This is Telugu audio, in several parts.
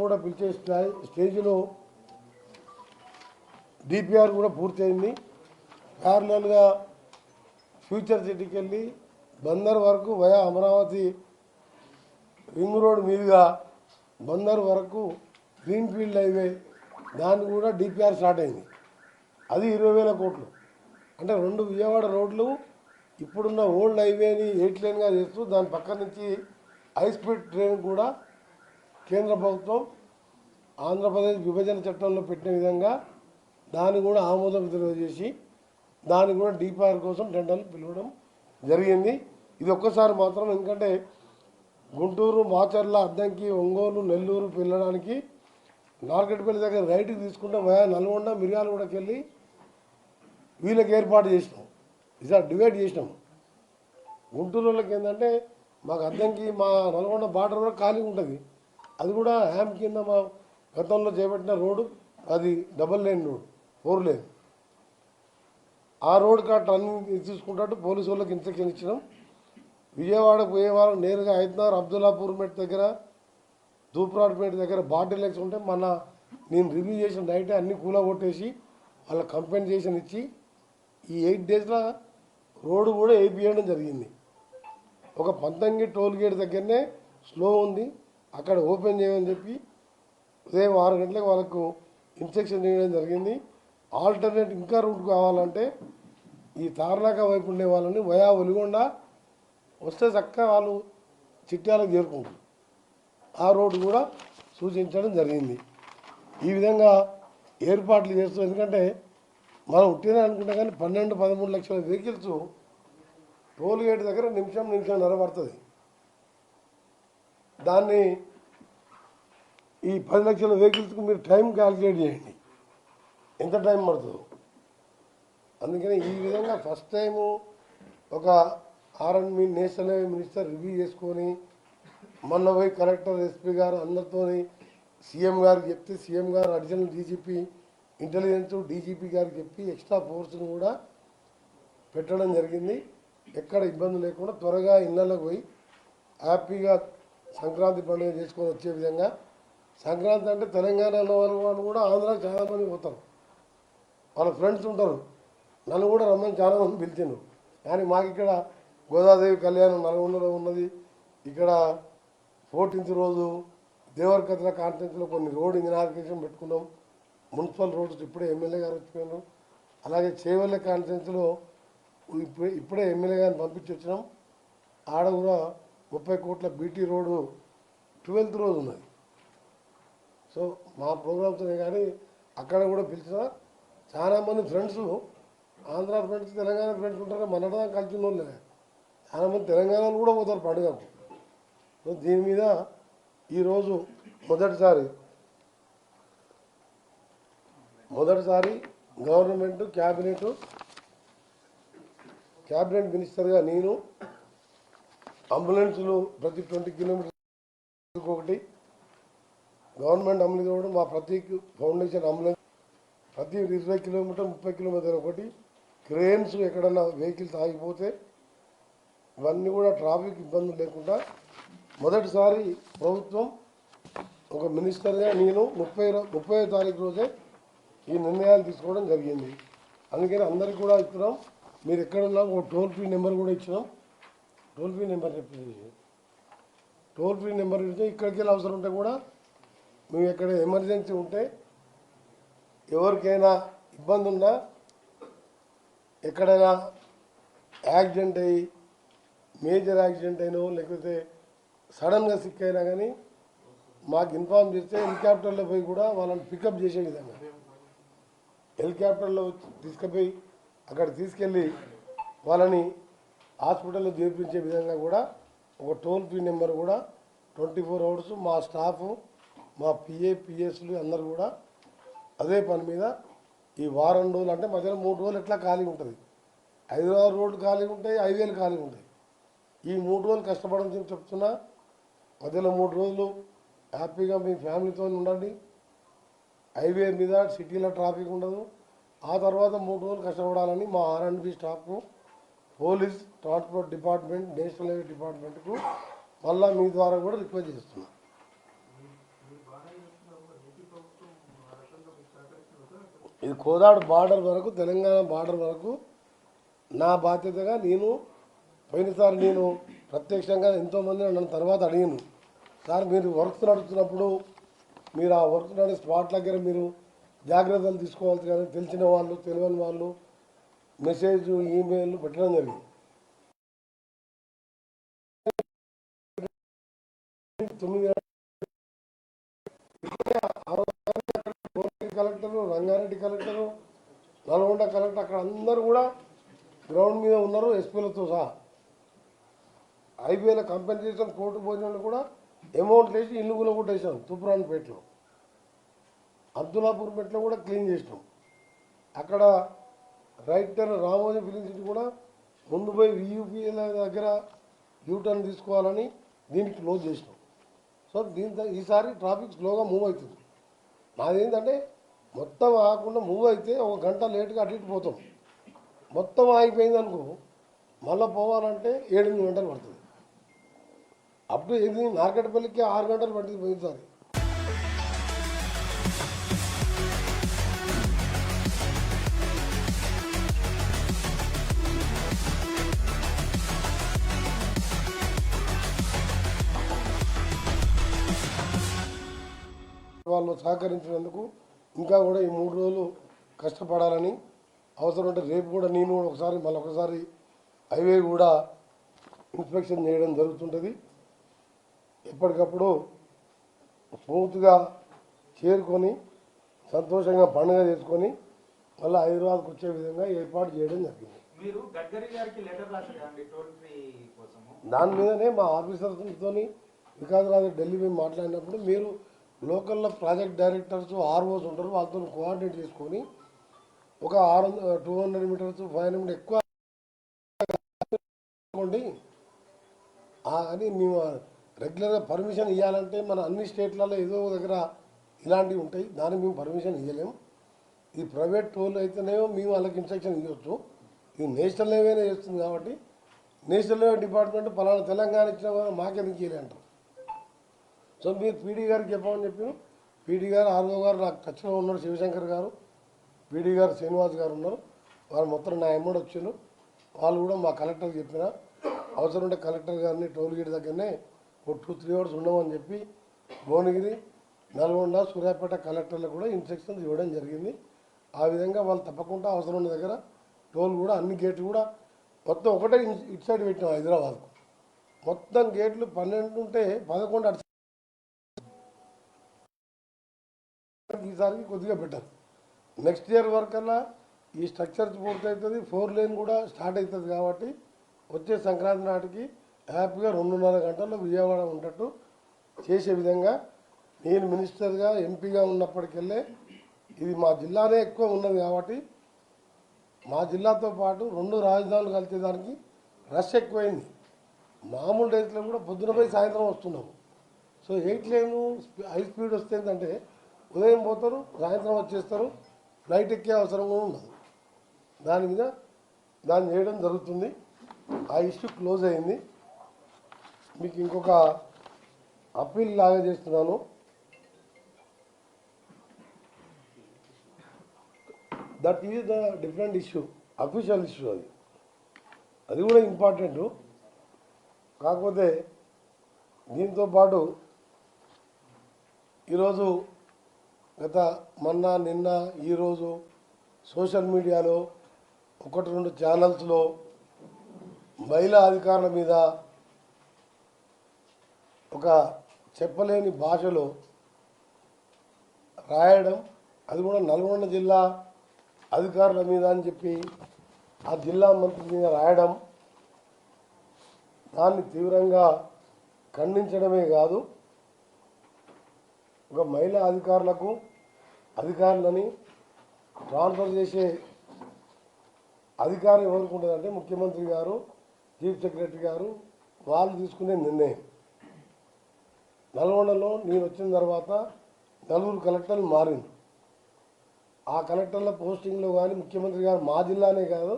కూడా పిలిచే స్టేజ్లో డిపిఆర్ కూడా పూర్తయింది. ప్యారలల్గా ఫ్యూచర్ సిటీకి వెళ్ళి బందర్ వరకు వయా అమరావతి రింగ్ రోడ్ మీదుగా బందర్ వరకు గ్రీన్ఫీల్డ్ హైవే దాన్ని కూడా డిపిఆర్ స్టార్ట్ అయింది. అది 20,000 కోట్లు. అంటే 2 విజయవాడ రోడ్లు ఇప్పుడున్న ఓల్డ్ హైవేని 8 లేన్గా చేస్తూ దాని పక్క నుంచి హై స్పీడ్ ట్రైన్ కూడా కేంద్ర ప్రభుత్వం ఆంధ్రప్రదేశ్ విభజన చట్టంలో పెట్టిన విధంగా దాన్ని కూడా ఆమోదం తెలియజేసి దాన్ని కూడా డిపిఆర్ కోసం టెండర్లు పిలవడం జరిగింది. ఇది ఒక్కసారి మాత్రం, ఎందుకంటే గుంటూరు, మాచర్ల, అద్దంకి, ఒంగోలు, నెల్లూరు వెళ్ళడానికి నార్కెట్పల్లి దగ్గర రైట్కి తీసుకుంటే వయా నల్గొండ, మిర్యాలగూడకి వెళ్ళి వీళ్ళకి ఏర్పాటు చేసినాం. ఇలా డివైడ్ చేసినాం. గుంటూరు వాళ్ళకి ఏంటంటే మాకు అద్దంకి మా నల్గొండ బార్డర్ కూడా ఖాళీ ఉంటుంది. అది కూడా హ్యామ్ కింద మా గతంలో చేపట్టిన రోడ్డు, అది డబల్ లేన్ రోడ్, 4 లేన్. ఆ రోడ్ కార్ట్ అన్ని తీసుకుంటూ పోలీసు వాళ్ళకి ఇన్స్ట్రక్షన్ ఇచ్చినాం. విజయవాడకు పోయే వారం నేరుగా హైదరాబాద్ అబ్దుల్లాపూర్ మెట్ దగ్గర, దూప్రాడ్పేట దగ్గర బాటిల్ లెక్స్ ఉంటే నేను రివ్యూ చేసిన నైటే అన్ని కూలగొట్టేసి వాళ్ళ కంపెన్సేషన్ ఇచ్చి ఈ 8 డేస్లో రోడ్డు కూడా వేయించడం జరిగింది. ఒక పంతంగి టోల్ గేట్ దగ్గరనే స్లో ఉంది, అక్కడ ఓపెన్ చేయమని చెప్పి ఉదయం 6 గంటలకు వాళ్ళకు ఇన్స్ట్రక్షన్ చేయడం జరిగింది. ఆల్టర్నేట్ ఇంకా రూట్ కావాలంటే ఈ తార్నాక వైపు ఉండే వాళ్ళని వయా ఒలిగొండ వస్తే చక్కగా వాళ్ళు చిట్యాలకు చేరుకుంటారు. ఆ రోడ్డు కూడా సూచించడం జరిగింది. ఈ విధంగా ఏర్పాట్లు చేస్తూ, ఎందుకంటే మనం ఉట్టినే అనుకుంటాం కానీ 12-13 లక్షల వెహికల్స్ టోల్ గేట్ దగ్గర నిమిషం పడుతుంది. దాన్ని ఈ 10 లక్షల వెహికల్స్కి మీరు టైం క్యాల్కులేట్ చేయండి, ఎంత టైం పడుతుందో. అందుకని ఈ విధంగా ఫస్ట్ టైము ఒక ఆర్ఎండ్బి నేషనల్ హైవే మినిస్టర్ రివ్యూ చేసుకొని మొన్న పోయి కలెక్టర్, ఎస్పీ గారు అందరితో సీఎం గారికి చెప్తే సీఎం గారు అడిషనల్ డీజీపీ ఇంటెలిజెన్స్ డీజీపీ గారికి చెప్పి ఎక్స్ట్రా ఫోర్స్ను కూడా పెట్టడం జరిగింది. ఎక్కడ ఇబ్బంది లేకుండా త్వరగా ఇళ్లకు పోయి హ్యాపీగా సంక్రాంతి పండుగ చేసుకొని వచ్చే విధంగా. సంక్రాంతి అంటే తెలంగాణలో వాళ్ళు కూడా ఆంధ్రాకి చాలామంది పోతారు, వాళ్ళ ఫ్రెండ్స్ ఉంటారు. నన్ను కూడా రమ్మని చాలామంది పిలిచిండు. కానీ మాకు ఇక్కడ గోదాదేవి కళ్యాణం నల్గొండలో ఉన్నది. ఇక్కడ 14th రోజు దేవరకద్ర కాన్ఫరెన్స్లో కొన్ని రోడ్ ఇనాగ్రేషన్ పెట్టుకున్నాం. మున్సిపల్ రోడ్స్ ఇప్పుడే ఎమ్మెల్యే గారు వచ్చిపోయినారు. అలాగే చేవెళ్ళ కాన్ఫరెన్స్లో ఇప్పుడే ఎమ్మెల్యే గారిని పంపించి వచ్చినాం. ఆడ కూడా 30 కోట్ల బీటీ రోడ్డు 12th రోజు ఉన్నది. సో మా ప్రోగ్రామ్స్నే కానీ అక్కడ కూడా పిలిచిన చాలామంది friends, Andhra friends, Telangana friends ఉంటారు. మనదా కలిసి వాళ్ళే చాలామంది తెలంగాణలో కూడా పోతారు పండుగకు. సో దీని మీద ఈరోజు మొదటిసారి గవర్నమెంట్ క్యాబినెట్ మినిస్టర్గా నేను అంబులెన్సులు ప్రతి 20 కిలోమీటర్లకు ఒకటి గవర్నమెంట్ అమలు చేయడం, మా ప్రతి ఫౌండేషన్ అంబులెన్స్ ప్రతి 20 కిలోమీటర్ 30 కిలోమీటర్ ఒకటి, క్రేన్స్ ఎక్కడన్నా వెహికల్స్ ఆగిపోతే ఇవన్నీ కూడా ట్రాఫిక్ ఇబ్బందులు లేకుండా మొదటిసారి ప్రభుత్వం ఒక మినిస్టర్గా నేను 30వ తారీఖు రోజే ఈ నిర్ణయాలు తీసుకోవడం జరిగింది. అందుకని అందరికీ కూడా ఇస్తున్నాం. మీరు ఎక్కడున్నా ఒక టోల్ ఫ్రీ నెంబర్ కూడా ఇచ్చినాం. టోల్ ఫ్రీ నెంబర్ ఇస్తే ఇక్కడికి వెళ్ళి అవసరం ఉంటే కూడా మేము ఎక్కడ ఎమర్జెన్సీ ఉంటే ఎవరికైనా ఇబ్బంది ఉన్నా, ఎక్కడైనా యాక్సిడెంట్ అయ్యి మేజర్ యాక్సిడెంట్ అయినో లేకపోతే సడన్గా సిక్ అయినా కానీ మాకు ఇన్ఫార్మ్ చేస్తే హెలికాప్టర్లో పోయి కూడా వాళ్ళని పికప్ చేసే విధంగా హెలికాప్టర్లో తీసుకుపోయి అక్కడ తీసుకెళ్ళి వాళ్ళని హాస్పిటల్లో చేర్పించే విధంగా కూడా ఒక టోల్ ఫ్రీ నెంబర్ కూడా 24 hours మా స్టాఫ్, మా పిఎస్లు అందరూ కూడా అదే పని మీద ఈ వారం రోజులు, అంటే మధ్యలో 3 రోజులు ఎట్లా ఖాళీ ఉంటుంది. హైదరాబాద్ రోడ్డు ఖాళీ ఉంటాయి, హైవేలు ఖాళీ ఉంటాయి. ఈ 3 రోజులు కష్టపడని చెప్తున్నా. మధ్యలో 3 రోజులు హ్యాపీగా మీ ఫ్యామిలీతో ఉండండి. హైవే మీద సిటీలో ట్రాఫిక్ ఉండదు. ఆ తర్వాత 3 రోజులు కష్టపడాలని మా ఆర్ఎండ్బి స్టాఫ్కు, police, transport department, national highway డిపార్ట్మెంట్కు మళ్ళీ మీ ద్వారా కూడా రిక్వెస్ట్ చేస్తున్నాం. కోదాడు బార్డర్ వరకు, తెలంగాణ బార్డర్ వరకు నా బాధ్యతగా నేను పోయినసారి నేను ప్రత్యక్షంగా ఎంతోమంది నన్ను తర్వాత అడిగాను, సార్ మీరు వర్క్స్ నడుస్తున్నప్పుడు మీరు ఆ వర్క్ నడిచే స్పాట్ దగ్గర మీరు జాగ్రత్తలు తీసుకోవాలి కానీ తెలిసిన వాళ్ళు తెలియని వాళ్ళు మెసేజ్ ఈమెయిల్ పెట్టడం జరిగింది. 9 collector, Rangareddy collector, Nalgonda collector అక్కడ అందరూ కూడా గ్రౌండ్ మీద ఉన్నారు, ఎస్పీలతో సహా. ఐబీఐల కంపెన్సేషన్ కోర్టు పోయిన కూడా అమౌంట్ వేసి ఇల్లు కూడా కొట్టేసాం. తూప్రాన్పేటలో, అబ్దుల్లాపూర్పేటలో కూడా క్లీన్ చేసినాం. అక్కడ రైటర్ రామోజీ ఫిలిం సిటీ కూడా ముందు పోయి వియూపీల దగ్గర యూటర్న్ తీసుకోవాలని దీనికి క్లోజ్ చేసినాం. సో దీంతో ఈసారి ట్రాఫిక్ స్లోగా మూవ్ అవుతుంది. నాదేంటంటే మొత్తం ఆగకుండా మూవ్ అయితే 1 గంట లేట్గా అటు ఇటు పోతాం. మొత్తం ఆగిపోయింది అనుకో, మళ్ళీ పోవాలంటే 7-8 గంటలు పడుతుంది. అప్పుడు ఇది నార్కట్పల్లికి 6 గంటలు పట్టింది పోయినసారి. వాళ్ళు సహకరించినందుకు ఇంకా కూడా ఈ 3 రోజులు కష్టపడాలని, అవసరం ఉంటే రేపు కూడా నేను ఒకసారి మళ్ళొకసారి హైవే కూడా ఇన్స్పెక్షన్ చేయడం జరుగుతుంటుంది. ఎప్పటికప్పుడు స్మూత్గా చేరుకొని సంతోషంగా పండుగ చేసుకొని మళ్ళీ హైదరాబాద్కి వచ్చే విధంగా ఏర్పాటు చేయడం జరిగింది. దాని మీదనే మా ఆఫీసర్స్తో వికాస్ ఢిల్లీ మేము మాట్లాడినప్పుడు మీరు లోకల్లో ప్రాజెక్ట్ డైరెక్టర్స్ ఆర్ఓస్ ఉంటారు, వాళ్ళతో కోఆర్డినేట్ చేసుకొని ఒక 200 మీటర్స్ 500 మీటర్ ఎక్కువ అని మేము రెగ్యులర్గా పర్మిషన్ ఇవ్వాలంటే మన అన్ని స్టేట్లలో ఏదో దగ్గర ఇలాంటివి ఉంటాయి, దానికి మేము పర్మిషన్ ఇవ్వలేము. ఇది ప్రైవేట్ టోల్ అయితేనేమో మేము వాళ్ళకి ఇన్స్ట్రక్షన్ ఇవ్వచ్చు. ఇది నేషనల్ హైవేనే చేస్తుంది కాబట్టి నేషనల్ హైవే డిపార్ట్మెంట్ పలానా తెలంగాణ ఇచ్చిన మాకెందుకు ఇవ్వలే అంటారు. సో మీరు పీడీ గారికి చెప్పమని చెప్పి, పీడీ గారు ఆర్ఓ గారు నాకు టచ్లో ఉన్నారు, శివశంకర్ గారు, పీడీ గారు శ్రీనివాస్ గారు ఉన్నారు. వాళ్ళు మొత్తం నా ఎమ్మడి వచ్చారు. వాళ్ళు కూడా మా కలెక్టర్కి చెప్పిన అవసరం ఉంటే కలెక్టర్ గారిని టోల్ గేట్ దగ్గరనే ఒక 2-3 అవర్స్ ఉండమని చెప్పి భువనగిరి, నల్గొండ, సూర్యాపేట కలెక్టర్లకు కూడా ఇన్స్ట్రక్షన్స్ ఇవ్వడం జరిగింది. ఆ విధంగా వాళ్ళు తప్పకుండా అవసరం ఉన్న దగ్గర టోల్ కూడా అన్ని గేట్లు కూడా మొత్తం ఒకటే ఇటు సైడ్ పెట్టినాం. హైదరాబాద్కు మొత్తం గేట్లు 12 ఉంటే 11 అటు ఈసారికి కొద్దిగా బెటర్. నెక్స్ట్ ఇయర్ వరకల్లా ఈ స్ట్రక్చర్స్ పూర్తవుతుంది, 4 లేన్ కూడా స్టార్ట్ అవుతుంది. కాబట్టి వచ్చే సంక్రాంతి నాటికి హ్యాపీగా 2.5 గంటల్లో విజయవాడ ఉన్నట్టు చేసే విధంగా నేను మినిస్టర్గా ఎంపీగా ఉన్నప్పటికెళ్ళే ఇది మా జిల్లానే ఎక్కువ ఉన్నది. కాబట్టి మా జిల్లాతో పాటు 2 రాజధానులు కలిసేదానికి రష్ ఎక్కువైంది. మామూలు డేస్లో కూడా పొద్దున పోయి సాయంత్రం వస్తున్నాము. సో 8 లేను హై స్పీడ్ వస్తే ఏంటంటే ఉదయం పోతారు, సాయంత్రం వచ్చేస్తారు, ఫ్లైట్ ఎక్కే అవసరం కూడా ఉండదు. దాని మీద దాన్ని చేయడం జరుగుతుంది. ఆ ఇష్యూ క్లోజ్ అయింది. మీకు ఇంకొక అప్పీల్ లాగా చేస్తున్నాను. That is the different issue, official issue. అది కూడా ఇంపార్టెంట్. కాకపోతే దీంతో పాటు ఈరోజు నిన్న ఈరోజు సోషల్ మీడియాలో 1-2 ఛానల్స్లో మహిళా అధికారుల మీద ఒక చెప్పలేని భాషలో రాయడం, అది కూడా నల్గొండ జిల్లా అధికారుల మీద అని చెప్పి ఆ జిల్లా మంత్రి మీద రాయడం, దాన్ని తీవ్రంగా ఖండించడమే కాదు, ఒక మహిళా అధికారులని ట్రాన్స్ఫర్ చేసే అధికారం ఎవరికి ఉంటుందంటే ముఖ్యమంత్రి గారు, చీఫ్ సెక్రటరీ గారు, వాళ్ళు తీసుకునే నిర్ణయం. నల్గొండలో నేను వచ్చిన తర్వాత 4 కలెక్టర్లు మారింది. ఆ కలెక్టర్ల పోస్టింగ్లో కానీ ముఖ్యమంత్రి గారు మా జిల్లానే కాదు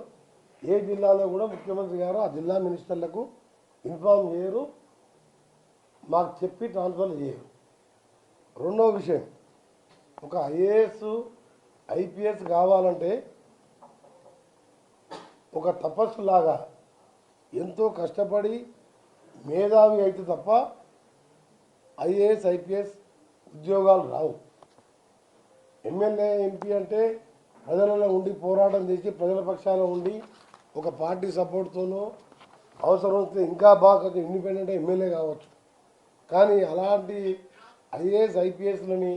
ఏ జిల్లాలో కూడా ముఖ్యమంత్రి గారు ఆ జిల్లా మినిస్టర్లకు ఇన్ఫార్మ్ చేయరు, మాకు చెప్పి ట్రాన్స్ఫర్ చేయరు. రెండవ విషయం, ఒక ఐఏఎస్ ఐపీఎస్ కావాలంటే ఒక తపస్సులాగా ఎంతో కష్టపడి మేధావి అయితే తప్ప ఐఏఎస్ ఐపీఎస్ ఉద్యోగాలు రావు. ఎమ్మెల్యే ఎంపీ అంటే ప్రజలలో ఉండి పోరాటం చేసి ప్రజల పక్షాన ఉండి ఒక పార్టీ సపోర్ట్తోనో అవసరం వస్తే ఇంకా బాగా ఇండిపెండెంట్ ఎమ్మెల్యే కావచ్చు. కానీ అలాంటి ఐఏఎస్ ఐపీఎస్లని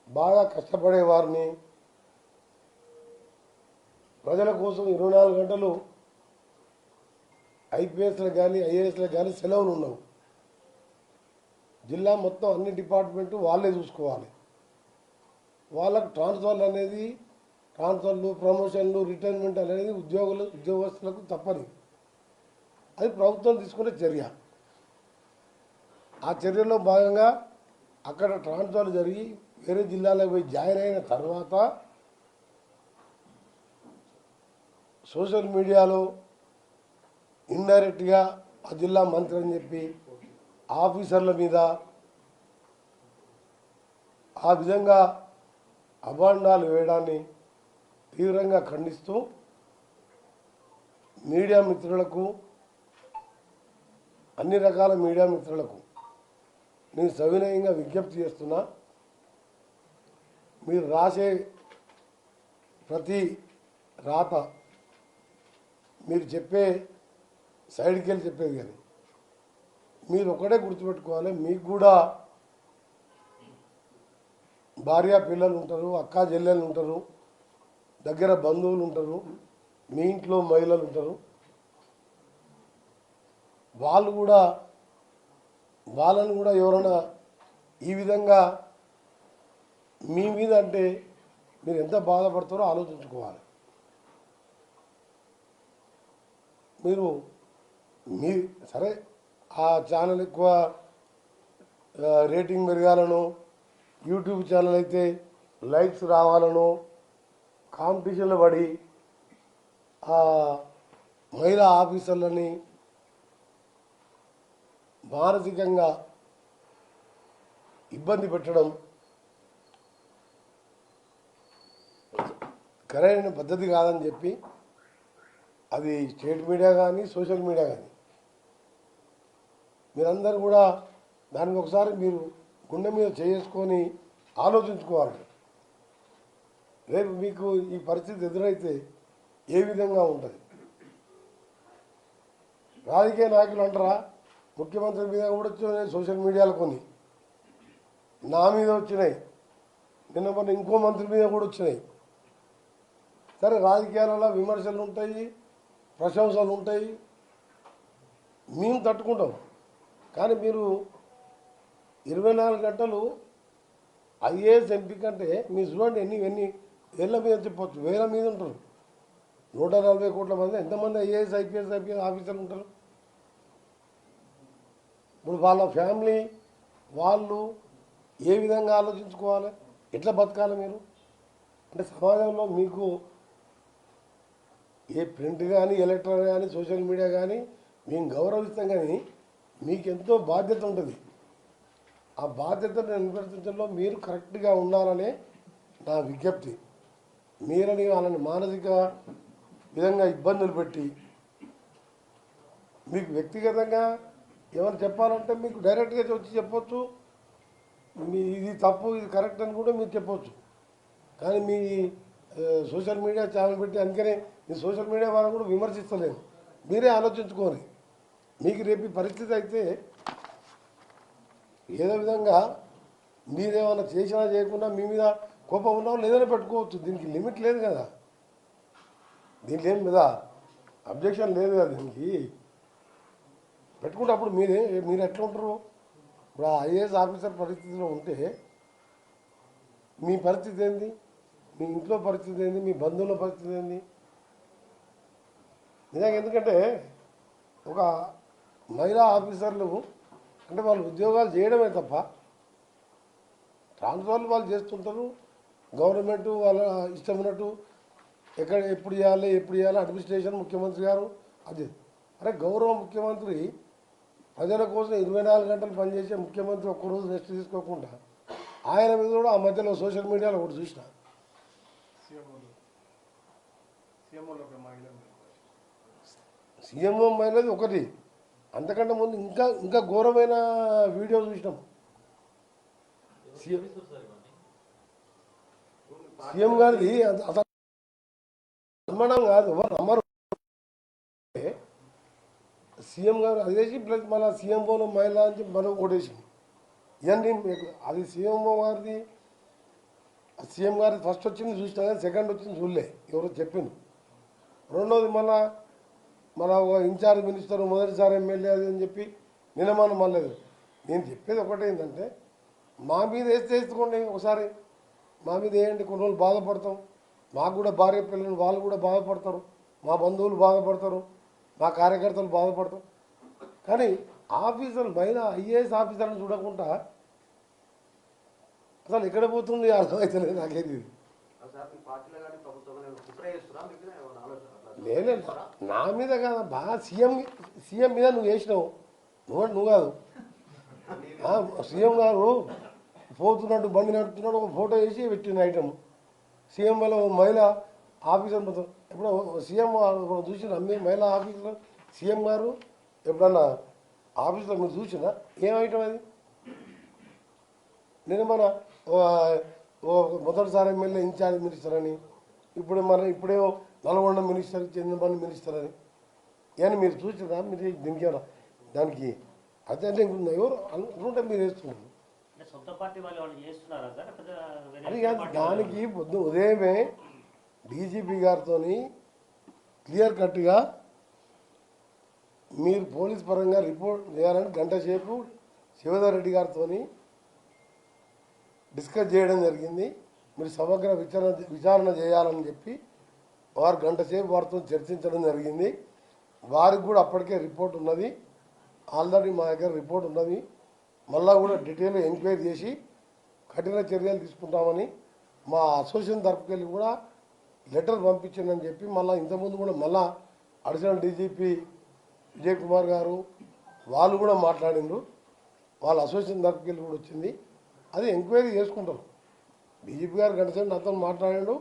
బాగా కష్టపడే వారిని ప్రజల కోసం 24 గంటలు ఐపీఎస్లకు కానీ ఐఏఎస్లకు కానీ సెలవులు ఉండవు. జిల్లా మొత్తం అన్ని డిపార్ట్మెంటు వాళ్ళే చూసుకోవాలి. వాళ్ళకు ట్రాన్స్ఫర్లు అనేది ట్రాన్స్ఫర్లు ప్రమోషన్లు రిటైర్మెంట్ అనేది ఉద్యోగస్తులకు తప్పని. అది ప్రభుత్వం తీసుకునే చర్య. ఆ చర్యలో భాగంగా అక్కడ ట్రాన్స్ఫర్ జరిగి వేరే జిల్లాలకు పోయి జాయిన్ అయిన తర్వాత సోషల్ మీడియాలో ఇండైరెక్ట్గా ఆ జిల్లా మంత్రి అని చెప్పి ఆఫీసర్ల మీద ఆ విధంగా అభాండాలు వేయడాన్ని తీవ్రంగా ఖండిస్తూ మీడియా మిత్రులకు అన్ని రకాల మీడియా మిత్రులకు నేను సవినయంగా విజ్ఞప్తి చేస్తున్నా. మీరు రాసే ప్రతి రాత మీరు చెప్పే సైడ్కి వెళ్ళి చెప్పేది కానీ మీరు ఒకటే గుర్తుపెట్టుకోవాలి. మీకు కూడా భార్య పిల్లలు ఉంటారు, అక్క చెల్లెలు ఉంటారు, దగ్గర బంధువులు ఉంటారు, మీ ఇంట్లో మహిళలు ఉంటారు. వాళ్ళను కూడా ఎవరైనా ఈ విధంగా మీ మీద అంటే మీరు ఎంత బాధపడతారో ఆలోచించుకోవాలి. మీ సరే ఆ ఛానల్ ఎక్కువ రేటింగ్ పెరగాలను, యూట్యూబ్ ఛానల్ అయితే లైక్స్ రావాలను కాంపిటీషన్లో పడి ఆ మహిళా ఆఫీసర్లని మానసికంగా ఇబ్బంది పెట్టడం సరైన పద్ధతి కాదని చెప్పి అది స్టేట్ మీడియా కానీ సోషల్ మీడియా కానీ మీరందరూ కూడా దానికి ఒకసారి మీరు గుండె మీద చేసుకొని ఆలోచించుకోవాలి. రేపు మీకు ఈ పరిస్థితి ఎదురైతే ఏ విధంగా ఉంటుంది? రాజకీయ నాయకులు అంటారా, ముఖ్యమంత్రి మీద కూడా వచ్చినాయి సోషల్ మీడియాలో, కొన్ని నా మీద వచ్చినాయి, నిన్న మొన్న ఇంకో మంత్రి మీద కూడా వచ్చినాయి. సరే రాజకీయాలలో విమర్శలు ఉంటాయి, ప్రశంసలు ఉంటాయి, మేము తట్టుకుంటాం. కానీ మీరు 24 గంటలు ఐఏఎస్ ఎంపీ కంటే మీ చూడండి ఎన్ని ఏళ్ళ మీద చెప్పవచ్చు, వేల మీద ఉంటారు. 140 కోట్ల మంది ఎంతమంది ఐఏఎస్ ఐపీఎస్ ఆఫీసర్లు ఉంటారు. ఇప్పుడు వాళ్ళ ఫ్యామిలీ వాళ్ళు ఏ విధంగా ఆలోచించుకోవాలి, ఎట్లా బతకాలి మీరు అంటే సమాజంలో మీకు ఏ ప్రింట్ కానీ ఎలక్ట్రానిక్ కానీ సోషల్ మీడియా కానీ మేము గౌరవిస్తాం. కానీ మీకు ఎంతో బాధ్యత ఉంటుంది. ఆ బాధ్యతను నిర్వర్తించడంలో మీరు కరెక్ట్గా ఉండాలనే నా విజ్ఞప్తి. మీరని వాళ్ళని మానసిక విధంగా ఇబ్బందులు పెట్టి మీకు వ్యక్తిగతంగా ఏమైనా చెప్పాలంటే మీకు డైరెక్ట్గా వచ్చి చెప్పొచ్చు, మీ ఇది తప్పు ఇది కరెక్ట్ అని కూడా మీరు చెప్పొచ్చు. కానీ మీ సోషల్ మీడియా ఛానల్ పెట్టి అందుకనే మీ సోషల్ మీడియా వాళ్ళని కూడా విమర్శిస్తలేదు. మీరే ఆలోచించుకోని మీకు రేపు పరిస్థితి అయితే ఏదో విధంగా మీరేమైనా చేసినా చేయకుండా మీ మీద కోపం ఉన్నా లేదని పెట్టుకోవచ్చు. దీనికి లిమిట్ లేదు కదా, దీనికి ఏం మీద అబ్జెక్షన్ లేదు కదా. దీనికి పెట్టుకుంటే అప్పుడు మీరు ఎట్లా ఉంటారు? ఇప్పుడు ఆ ఐఏఎస్ ఆఫీసర్ పరిస్థితిలో ఉంటే మీ పరిస్థితి ఏంది, మీ ఇంట్లో పరిస్థితి ఏంది, మీ బంధువుల పరిస్థితి ఏంది? నిజంగా ఎందుకంటే ఒక మహిళా ఆఫీసర్లు అంటే వాళ్ళు ఉద్యోగాలు చేయడమే తప్ప ట్రాన్స్ఫర్లు వాళ్ళు చేస్తుంటారు. గవర్నమెంట్ వాళ్ళ ఇష్టం ఉన్నట్టు ఎప్పుడు చేయాలి అడ్మినిస్ట్రేషన్ ముఖ్యమంత్రి గారు అది. అరే గౌరవ ముఖ్యమంత్రి ప్రజల కోసం 24 గంటలు పనిచేసే ముఖ్యమంత్రి ఒక్కరోజు రెస్ట్ తీసుకోకుండా ఆయన మీద కూడా ఆ మధ్యలో సోషల్ మీడియాలో ఒకటి చూసిన సీఎంఓ మహిళది ఒకటి, అంతకంటే ముందు ఇంకా ఇంకా ఘోరమైన వీడియో చూసినాం. సీఎం గారిది అసలు నమ్మడం కాదు, నమ్మరు. సీఎం గారు అది వేసి ప్లస్ మళ్ళీ సీఎంఓలో మహిళ అని చెప్పి మనం కొట్టేసింది. ఇవన్నీ అది సీఎంఓ గారిది, సీఎం గారి ఫస్ట్ వచ్చింది చూసినా కానీ సెకండ్ వచ్చింది చూడలే, ఎవరో చెప్పింది. రెండోది మళ్ళా ఇన్ఛార్జ్ మినిస్టర్ మొదటిసారి ఎమ్మెల్యే అది అని చెప్పి నిలమానం మళ్ళీ. నేను చెప్పేది ఒకటే ఏంటంటే, మా మీద వేసుకోండి ఒకసారి, మా మీద వేయండి, కొన్ని రోజులు బాధపడతాం. మాకు కూడా భార్య పిల్లలు వాళ్ళు కూడా బాధపడతారు, మా బంధువులు బాధపడతారు, మా కార్యకర్తలు బాధపడతారు. కానీ ఆఫీసర్ మహిళ ఐఏఎస్ ఆఫీసర్ని చూడకుండా అసలు ఎక్కడ పోతుంది అర్థమవుతలేదు నాకేది. లేదు నా మీద కాదు, బాగా సీఎం మీద నువ్వు వేసినావు, నువ్వు కాదు. సీఎం గారు పోతున్నట్టు బండి నడుపుతున్నాడు, ఒక ఫోటో వేసి పెట్టిన ఐటమ్ సీఎం వల్ల మహిళ ఆఫీసర్ మొత్తం. ఎప్పుడో సీఎం చూసిన మీరు మహిళా ఆఫీసర్ సీఎం గారు ఎప్పుడన్నా ఆఫీస్లో మీరు చూసినా ఏం ఐటమ్ అది? నేను మన మొదటిసారి ఎమ్మెల్యే ఇన్ఛార్జ్ మినిస్టర్ అని, ఇప్పుడేమో నల్గొండ మినిస్టర్, చంద్రబాబు మినిస్టర్ అని ఇవన్నీ మీరు చూసినా? మీరు దీనికి దానికి అదే ఎవరు అనుకుంటే మీరు వేస్తున్నారు. అది కాదు, దానికి పొద్దు ఉదయమే డీజీపీ గారితో క్లియర్ కట్గా మీరు పోలీస్ పరంగా రిపోర్ట్ చేయాలని గంట సేపు శివధర్ రెడ్డి గారితో డిస్కస్ చేయడం జరిగింది. మీరు సమగ్ర విచారణ చేయాలని చెప్పి వారు గంట సేపు వారితో చర్చించడం జరిగింది. వారికి కూడా అప్పటికే రిపోర్ట్ ఉన్నది, ఆల్రెడీ మా దగ్గర రిపోర్ట్ ఉన్నది. మళ్ళా కూడా డీటెయిల్ ఎంక్వైరీ చేసి కఠిన చర్యలు తీసుకుంటామని మా అసోసియేషన్ తరపుకెళ్ళి కూడా లెటర్ పంపించిందని చెప్పి మళ్ళీ ఇంతకుముందు కూడా మళ్ళా అడిషనల్ డీజీపీ విజయ్ కుమార్ గారు వాళ్ళు కూడా మాట్లాడిండ్రు. వాళ్ళ అసోసియేషన్ తరపుకెళ్ళి కూడా వచ్చింది, అది ఎంక్వైరీ చేసుకుంటారు. డీజీపీ గారు గంట సేపు నాతో మాట్లాడాడు.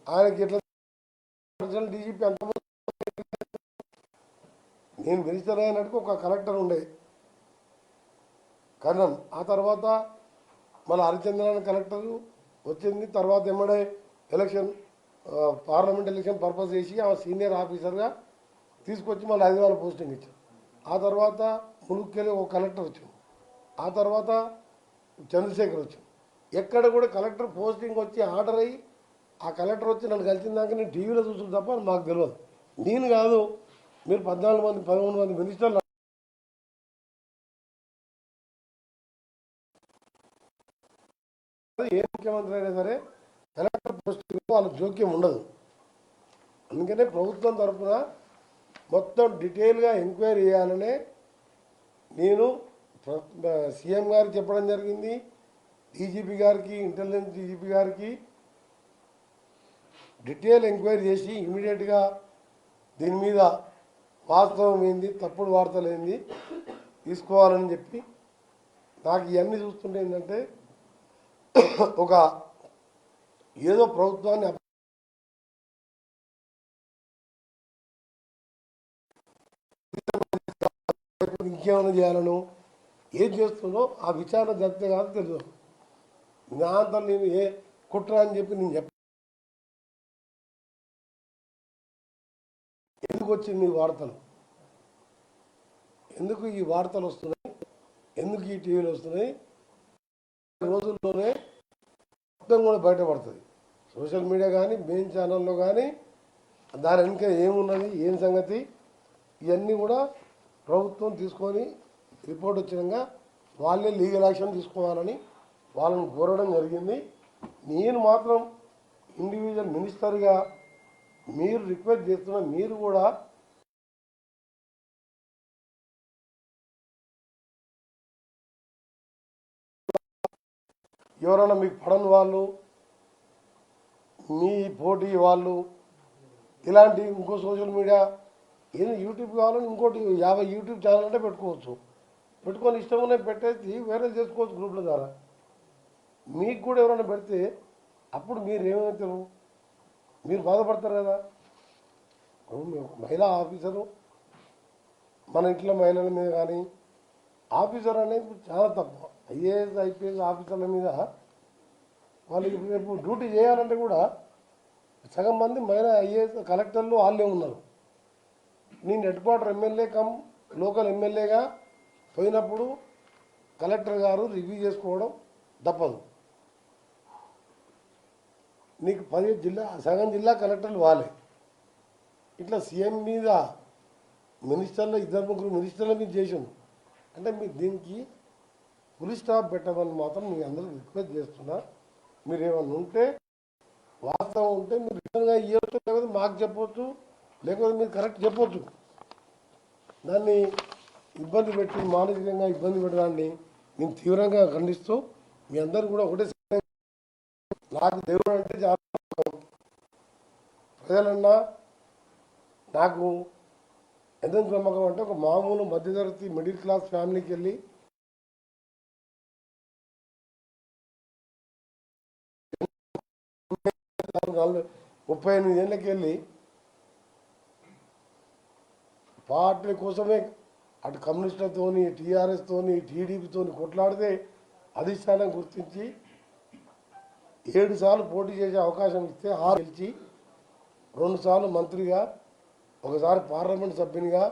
ఆయనకి ఎట్లా అడిషనల్ డీజీపీ అంత నేను మినిస్టర్ అయినట్టుకు ఒక కలెక్టర్ ఉండే కర్ణన్, ఆ తర్వాత మళ్ళీ హరిచంద్రన్ కలెక్టర్ వచ్చింది. తర్వాత ఎమ్మడే ఎలక్షన్ పార్లమెంట్ ఎలక్షన్ పర్పస్ చేసి ఆ సీనియర్ ఆఫీసర్గా తీసుకొచ్చి మళ్ళీ హైదరాబాద్ పోస్టింగ్ ఇచ్చారు. ఆ తర్వాత ములుక్కెళ్ళి ఒక కలెక్టర్ వచ్చింది. ఆ తర్వాత చంద్రశేఖర్ వచ్చింది. ఎక్కడ కూడా కలెక్టర్ పోస్టింగ్ వచ్చి ఆర్డర్ అయ్యి ఆ కలెక్టర్ వచ్చి నన్ను కలిసిందాక నేను టీవీలో చూసిన తప్ప మాకు తెలియదు. నేను కాదు, మీరు 14 మంది 13 మంది మినిస్టర్లు ఏ ముఖ్యమంత్రి అయినా సరే కలెక్టర్ పోస్టింగ్ వాళ్ళ జోక్యం ఉండదు. అందుకనే ప్రభుత్వం తరఫున మొత్తం డీటెయిల్గా ఎంక్వైరీ చేయాలనే నేను సీఎం గారికి చెప్పడం జరిగింది, డీజీపీ గారికి, ఇంటెలిజెన్స్ డీజీపీ గారికి డీటెయిల్ ఎంక్వైరీ చేసి ఇమీడియట్గా దీని మీద వాస్తవం ఏంది, తప్పుడు వార్తలు ఏంది తీసుకోవాలని చెప్పి. నాకు ఇవన్నీ చూస్తుంటే ఏంటంటే ఒక ఏదో ప్రభుత్వాన్ని ఇంకేమైనా చేయాలను ఏం చేస్తుందో ఆ విచారణ జరిగితే కాదు తెలుసు. నా అంతా నేను ఏ కుట్ర అని చెప్పి నేను ఎందుకు వచ్చింది ఈ వార్తలు, ఎందుకు ఈ వార్తలు వస్తున్నాయి, ఎందుకు ఈ టీవీలు వస్తున్నాయి, రోజుల్లోనే మొత్తం కూడా బయటపడుతుంది. సోషల్ మీడియా కానీ మెయిన్ ఛానల్లో కానీ దాని వెనుక ఏమున్నది, ఏం సంగతి, ఇవన్నీ కూడా ప్రభుత్వం తీసుకొని రిపోర్ట్ వచ్చినాక వాళ్ళే లీగల్ యాక్షన్ తీసుకోవాలని వాళ్ళని కోరడం జరిగింది. నేను మాత్రం ఇండివిజువల్ మినిస్టర్గా మీరు రిక్వెస్ట్ చేస్తున్న మీరు కూడా ఎవరైనా మీకు పడని వాళ్ళు, మీ పోటీ వాళ్ళు, ఇలాంటి ఇంకో సోషల్ మీడియా ఏది యూట్యూబ్ కావాలని ఇంకోటి 50 యూట్యూబ్ ఛానల్ అంటే పెట్టుకోవచ్చు, పెట్టుకొని ఇష్టం ఉన్నాయి పెట్టేసి వైరల్ చేసుకోవచ్చు గ్రూప్ల ద్వారా. మీకు కూడా ఎవరైనా పెడితే అప్పుడు మీరు ఏమవుతారు, మీరు బాధపడతారు కదా. మహిళా ఆఫీసరు మన ఇంట్లో మహిళల మీద కానీ ఆఫీసర్ అనేది చాలా తక్కువ. ఐఏఎస్ ఐపీఎస్ ఆఫీసర్ల మీద వాళ్ళకి రేపు డ్యూటీ చేయాలంటే కూడా సగం మంది మహిళా ఐఏఎస్ కలెక్టర్లు వాళ్ళే ఉన్నారు. నేను head quarter MLA come local ఎమ్మెల్యేగా పోయినప్పుడు కలెక్టర్ గారు రివ్యూ చేసుకోవడం తప్పదు. నీకు 10 జిల్లా సగం జిల్లా కలెక్టర్లు వాళ్ళే. ఇట్లా సీఎం మీద మినిస్టర్లు 2-3 మినిస్టర్ల మీద చేసిండు అంటే మీరు దీనికి ఫుల్ స్టాప్ పెట్టమని మాత్రం మీ అందరూ రిక్వెస్ట్ చేస్తున్నా. మీరు ఏమన్నా ఉంటే వాస్తవం ఉంటే మీరు రిటర్న్గా ఇవ్వచ్చు, లేకపోతే మాకు చెప్పవచ్చు, లేకపోతే మీరు కరెక్ట్ చెప్పవచ్చు. దాన్ని ఇబ్బంది పెట్టి మానసికంగా ఇబ్బంది పెట్టడాన్ని నేను తీవ్రంగా ఖండిస్తూ మీ అందరూ కూడా ఒకటే, నాకు దేవుడు అంటే చాలా ప్రజలన్నా నాకు ఎంత నమ్మకం అంటే ఒక మామూలు మధ్యతరగతి మిడిల్ క్లాస్ ఫ్యామిలీకి వెళ్ళి 38 ఏళ్ళకి వెళ్ళి పార్టీ కోసమే అటు కమ్యూనిస్టులతోని టీఆర్ఎస్తోని టీడీపీతోని కొట్లాడితే అధిష్టానం గుర్తించి 7 సార్లు పోటీ చేసే అవకాశం ఇస్తే 6 గెలిచి 2 సార్లు మంత్రిగా, ఒకసారి పార్లమెంట్ సభ్యునిగా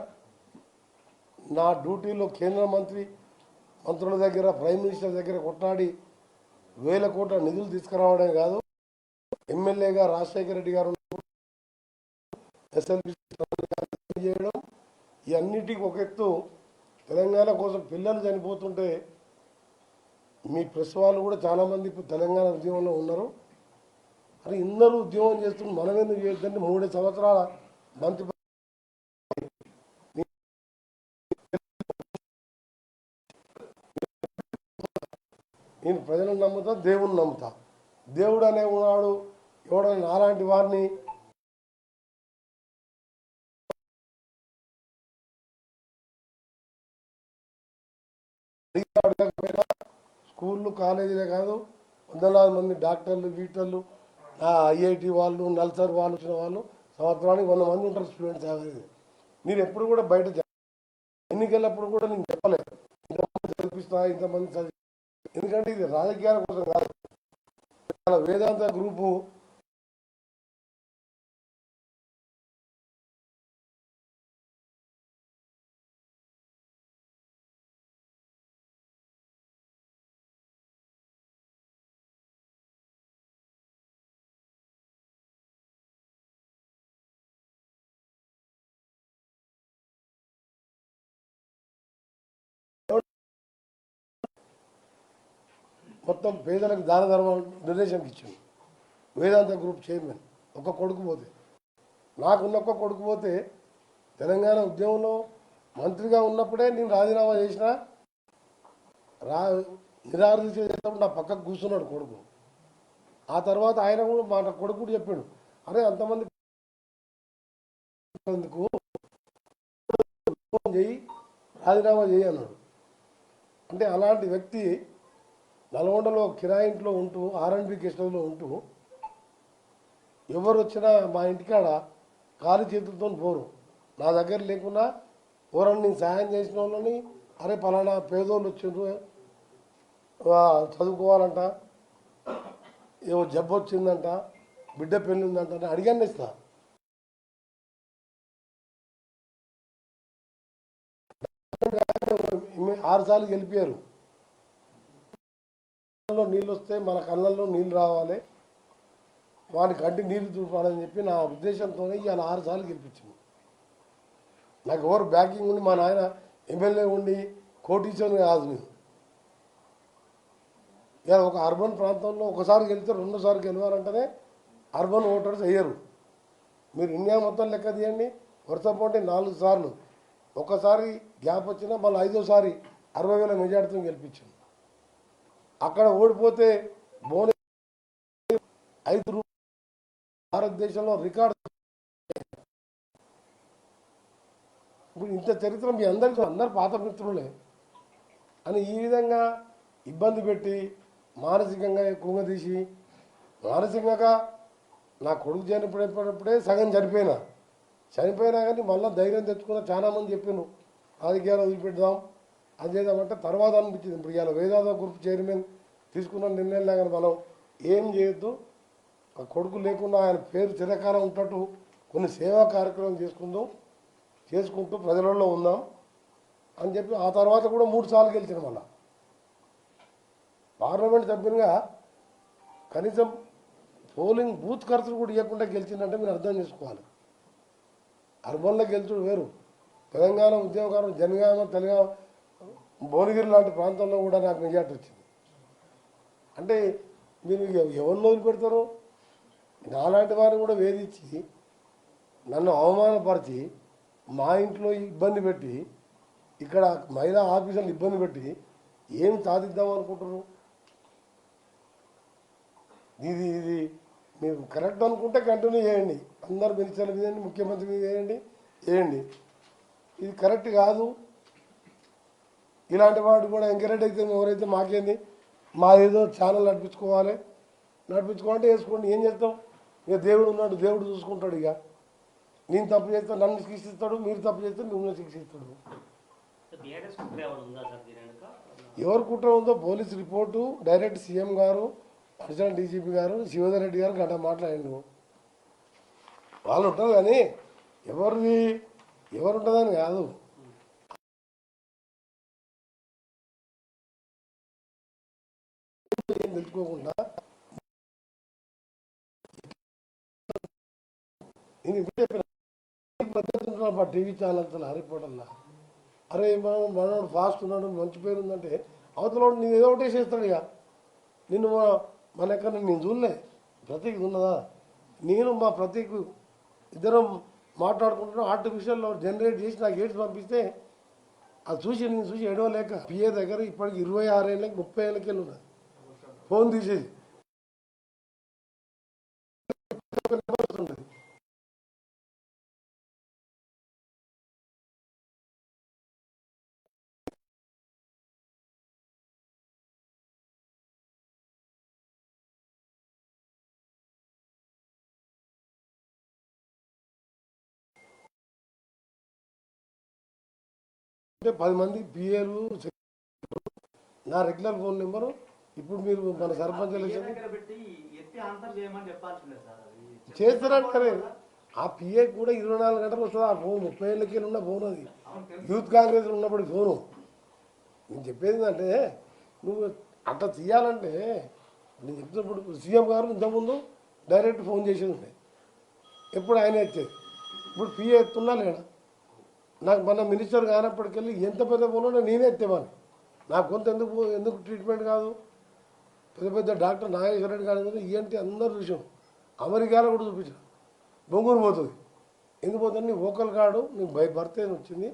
నా డ్యూటీలో కేంద్ర మంత్రుల దగ్గర ప్రైమ్ మినిస్టర్ దగ్గర కొట్లాడి 1000 కోట్ల నిధులు తీసుకురావడమే కాదు, ఎమ్మెల్యేగా రాజశేఖర రెడ్డి గారు ఎస్ఎల్బి చేయడం, ఈ అన్నిటికీ ఒక ఎత్తు. తెలంగాణ కోసం పిల్లలు చనిపోతుంటే మీ ప్రెస్ వాళ్ళు కూడా చాలామంది ఇప్పుడు తెలంగాణ ఉద్యమంలో ఉన్నారు. అని అందరూ ఉద్యమం చేస్తున్న మనం ఎందుకు చేయొద్దంటే 3 సంవత్సరాల మంత్రి నేను ప్రజలను నమ్ముతా, దేవుని నమ్ముతా. దేవుడు అనే ఉన్నాడు, ఎవడైనా అలాంటి వారిని స్కూళ్ళు కాలేజీలే కాదు, వందలాది మంది డాక్టర్లు గీటర్లు ఐఐటి వాళ్ళు నల్సర్ వాళ్ళు వచ్చిన వాళ్ళు సంవత్సరానికి 100 మంది ఉంటారు స్టూడెంట్స్. యావరేజ్ మీరు ఎప్పుడు కూడా బయట ఎన్నికలప్పుడు కూడా నేను చెప్పలేదు ఇంతమంది చదివిస్తా ఇంతమంది చదివి, ఎందుకంటే ఇది రాజకీయాల కోసం కాదు. వేదాంత గ్రూపు మొత్తం పేదలకు దాన ధర్మాలు నిర్దేశంకి ఇచ్చింది. వేదాంత గ్రూప్ చైర్మన్ ఒక కొడుకు పోతే, నాకున్న ఒక్క కొడుకు పోతే తెలంగాణ ఉద్యమంలో మంత్రిగా ఉన్నప్పుడే నేను రాజీనామా చేసిన నిరాదీక్ష చేసినప్పుడు నా పక్కకు కూర్చున్నాడు కొడుకు. ఆ తర్వాత ఆయన కూడా మా కొడుకు కూడా చెప్పాడు, అరే అంతమంది చేయి రాజీనామా చేయి అన్నాడు. అంటే అలాంటి వ్యక్తి నల్గొండలో కిరాయి ఇంట్లో ఉంటూ ఆర్ఎండ్బి గెస్ట్ హౌస్లో ఉంటూ ఎవరు వచ్చినా మా ఇంటికాడ ఖాళీ చేతులతో పోరు. నా దగ్గర లేకున్నా ఎవరన్నా నేను సాయం చేసిన వాళ్ళని, అరే పలానా పేదోళ్ళు వచ్చిండ్రు చదువుకోవాలంట, ఏవో జబ్బు వచ్చిందంట, బిడ్డ పెళ్ళి ఉందంట అడిగాను ఇస్తా. 6 సార్లు గెలిపారు. నీళ్ళు వస్తే మన కళ్ళల్లో నీళ్ళు రావాలి, వాని కంటి నీళ్ళు చూపాలని చెప్పి నా ఉద్దేశంతోనే ఇవాళ 6 సార్లు గెలిపించింది. నాకు ఎవరు బ్యాకింగ్ ఉండి మా నాయన ఎమ్మెల్యే ఉండి కోటీశ్వరుని కాదు. నేను ఇవాళ ఒక అర్బన్ ప్రాంతంలో ఒకసారి గెలిస్తే 2వ సారి గెలవాలంటేనే అర్బన్ ఓటర్స్ అయ్యారు. మీరు ఇండియా మొత్తం లెక్క తీయండి, వరుస పోటీ 4 సార్లు, ఒకసారి గ్యాప్ వచ్చినా మళ్ళీ 5వ సారి 60,000 మెజార్టీతో గెలిపించింది. అక్కడ ఓడిపోతే బోనస్ 5 రూపాయలు భారతదేశంలో రికార్డు. ఇప్పుడు ఇంత చరిత్ర మీ అందరికీ, అందరు పాత మిత్రులే అని ఈ విధంగా ఇబ్బంది పెట్టి మానసికంగా కుంగదీసి, మానసికంగా నా కొడుకు చనిపోయినప్పుడే సగం చనిపోయినా కానీ మళ్ళీ ధైర్యం తెచ్చుకున్న చాలామంది చెప్పాను రాజకీయాలు వదిలిపెడదాం అది చేద్దామంటే తర్వాత అనిపించింది. ఇప్పుడు ఇవాళ వేదాంత గ్రూప్ చైర్మన్ తీసుకున్న నిర్ణయం కానీ మనం ఏం చేయొద్దు, ఆ కొడుకు లేకుండా ఆయన పేరు చిరకాలం ఉంటట్టు కొన్ని సేవా కార్యక్రమం చేసుకుంటూ ప్రజలలో ఉందాం అని చెప్పి ఆ తర్వాత కూడా 3 సార్లు గెలిచిన మళ్ళా పార్లమెంట్ సభ్యునిగా కనీసం పోలింగ్ బూత్ ఖర్చులు కూడా ఇవ్వకుండా గెలిచిందంటే మీరు అర్థం చేసుకోవాలి. అర్బన్లో గెలుచుడు వేరు, తెలంగాణ ఉద్యోగకారులు జనగామ తెలంగాణ భువనగిరి లాంటి ప్రాంతంలో కూడా నాకు మెజార్టీ వచ్చింది. అంటే మీరు ఎవరిని వదిలిపెడతారు? నాలాంటి వారిని కూడా వేధించి నన్ను అవమానపరిచి మా ఇంట్లో ఇబ్బంది పెట్టి ఇక్కడ మహిళా ఆఫీసర్లు ఇబ్బంది పెట్టి ఏం సాధిద్దాం అనుకుంటున్నారు? ఇది మీరు కరెక్ట్ అనుకుంటే కంటిన్యూ చేయండి, అందరు మినిస్టర్ల మీద ముఖ్యమంత్రి మీద వేయండి. ఇది కరెక్ట్ కాదు. ఇలాంటి వాడు కూడా ఎంకరేజ్ అయితే ఎవరైతే మాకేంది, మా ఏదో ఛానల్ నడిపించుకోవాలంటే వేసుకోండి. ఏం చేస్తాం? ఇక దేవుడు ఉన్నాడు, దేవుడు చూసుకుంటాడు. ఇక నేను తప్పు చేస్తే నన్ను శిక్షిస్తాడు, మీరు తప్పు చేస్తే మిమ్మల్ని శిక్షిస్తాడు. ఎవరు కుట్ర ఉందో పోలీస్ రిపోర్టు డైరెక్ట్ సీఎం గారు, అడిషనల్ డీజీపీ గారు, శివధర్ రెడ్డి గారు గంట మాట్లాడిండు. వాళ్ళు ఉంటారు కానీ ఎవరు ఉంటుందని కాదు. తెలుసుకోకుండా నేను ఇప్పుడు చెప్పిన టీవీ ఛానల్స్ రిపోర్టర్లా, అరే మనోడు ఫాస్ట్ ఉన్నాడు, మంచి పేరు ఉందంటే అవతల నేను ఏదో ఒకటి చేస్తాడు. ఇక నిన్ను మన ఎక్కడ నేను చూడలే, ప్రతీక్ ఉన్నదా? నేను మా ప్రతీక్ ఇద్దరం మాట్లాడుకుంటున్నాం, ఆర్టిఫిషియల్లో జనరేట్ చేసి నాకు ఏడ్స్ పంపిస్తే అది నేను చూసి ఎడవలేక పిఏ దగ్గర ఇప్పటికి 26 ఏళ్ళకి 30 ఏళ్ళకి వెళ్ళి ఉన్నది. ఫోన్ తీసేసి ఉంటుంది. 10 మంది పిఏలు నా రెగ్యులర్ ఫోన్ నెంబరు. ఇప్పుడు మీరు మన సర్పంచ్ ఎలక్షన్ చేస్తారంటారే, ఆ పిఏ కూడా 24 గంటలు వస్తుంది. ఆ ఫోన్ 30 ఏళ్ళకి ఉన్న ఫోన్, అది యూత్ కాంగ్రెస్ ఉన్నప్పుడు ఫోను. నేను చెప్పేది అంటే నువ్వు అట్లా తీయాలంటే నేను చెప్తున్నప్పుడు సీఎం గారు ఇంతకుముందు డైరెక్ట్ ఫోన్ చేసేది ఉండే, ఎప్పుడు ఆయన ఎత్తేది. ఇప్పుడు పిఏ ఎత్తున్నా లేడా? నాకు మన మినిస్టర్ కానప్పటికెళ్ళి ఎంత పెద్ద ఫోన్ నేనే ఎత్తేవాని. నా కొంత ఎందుకు ట్రీట్మెంట్ కాదు? పెద్ద డాక్టర్ నాగేశ్వర రెడ్డి గారు ఈఎన్టీ అందరూ చూసాం, అమెరికాలో కూడా చూపించాం. బొంగూరు పోతుంది, ఎందుకు పోతుంది? నీ ఓకల్ కార్డు నీకు బర్త్ వచ్చింది,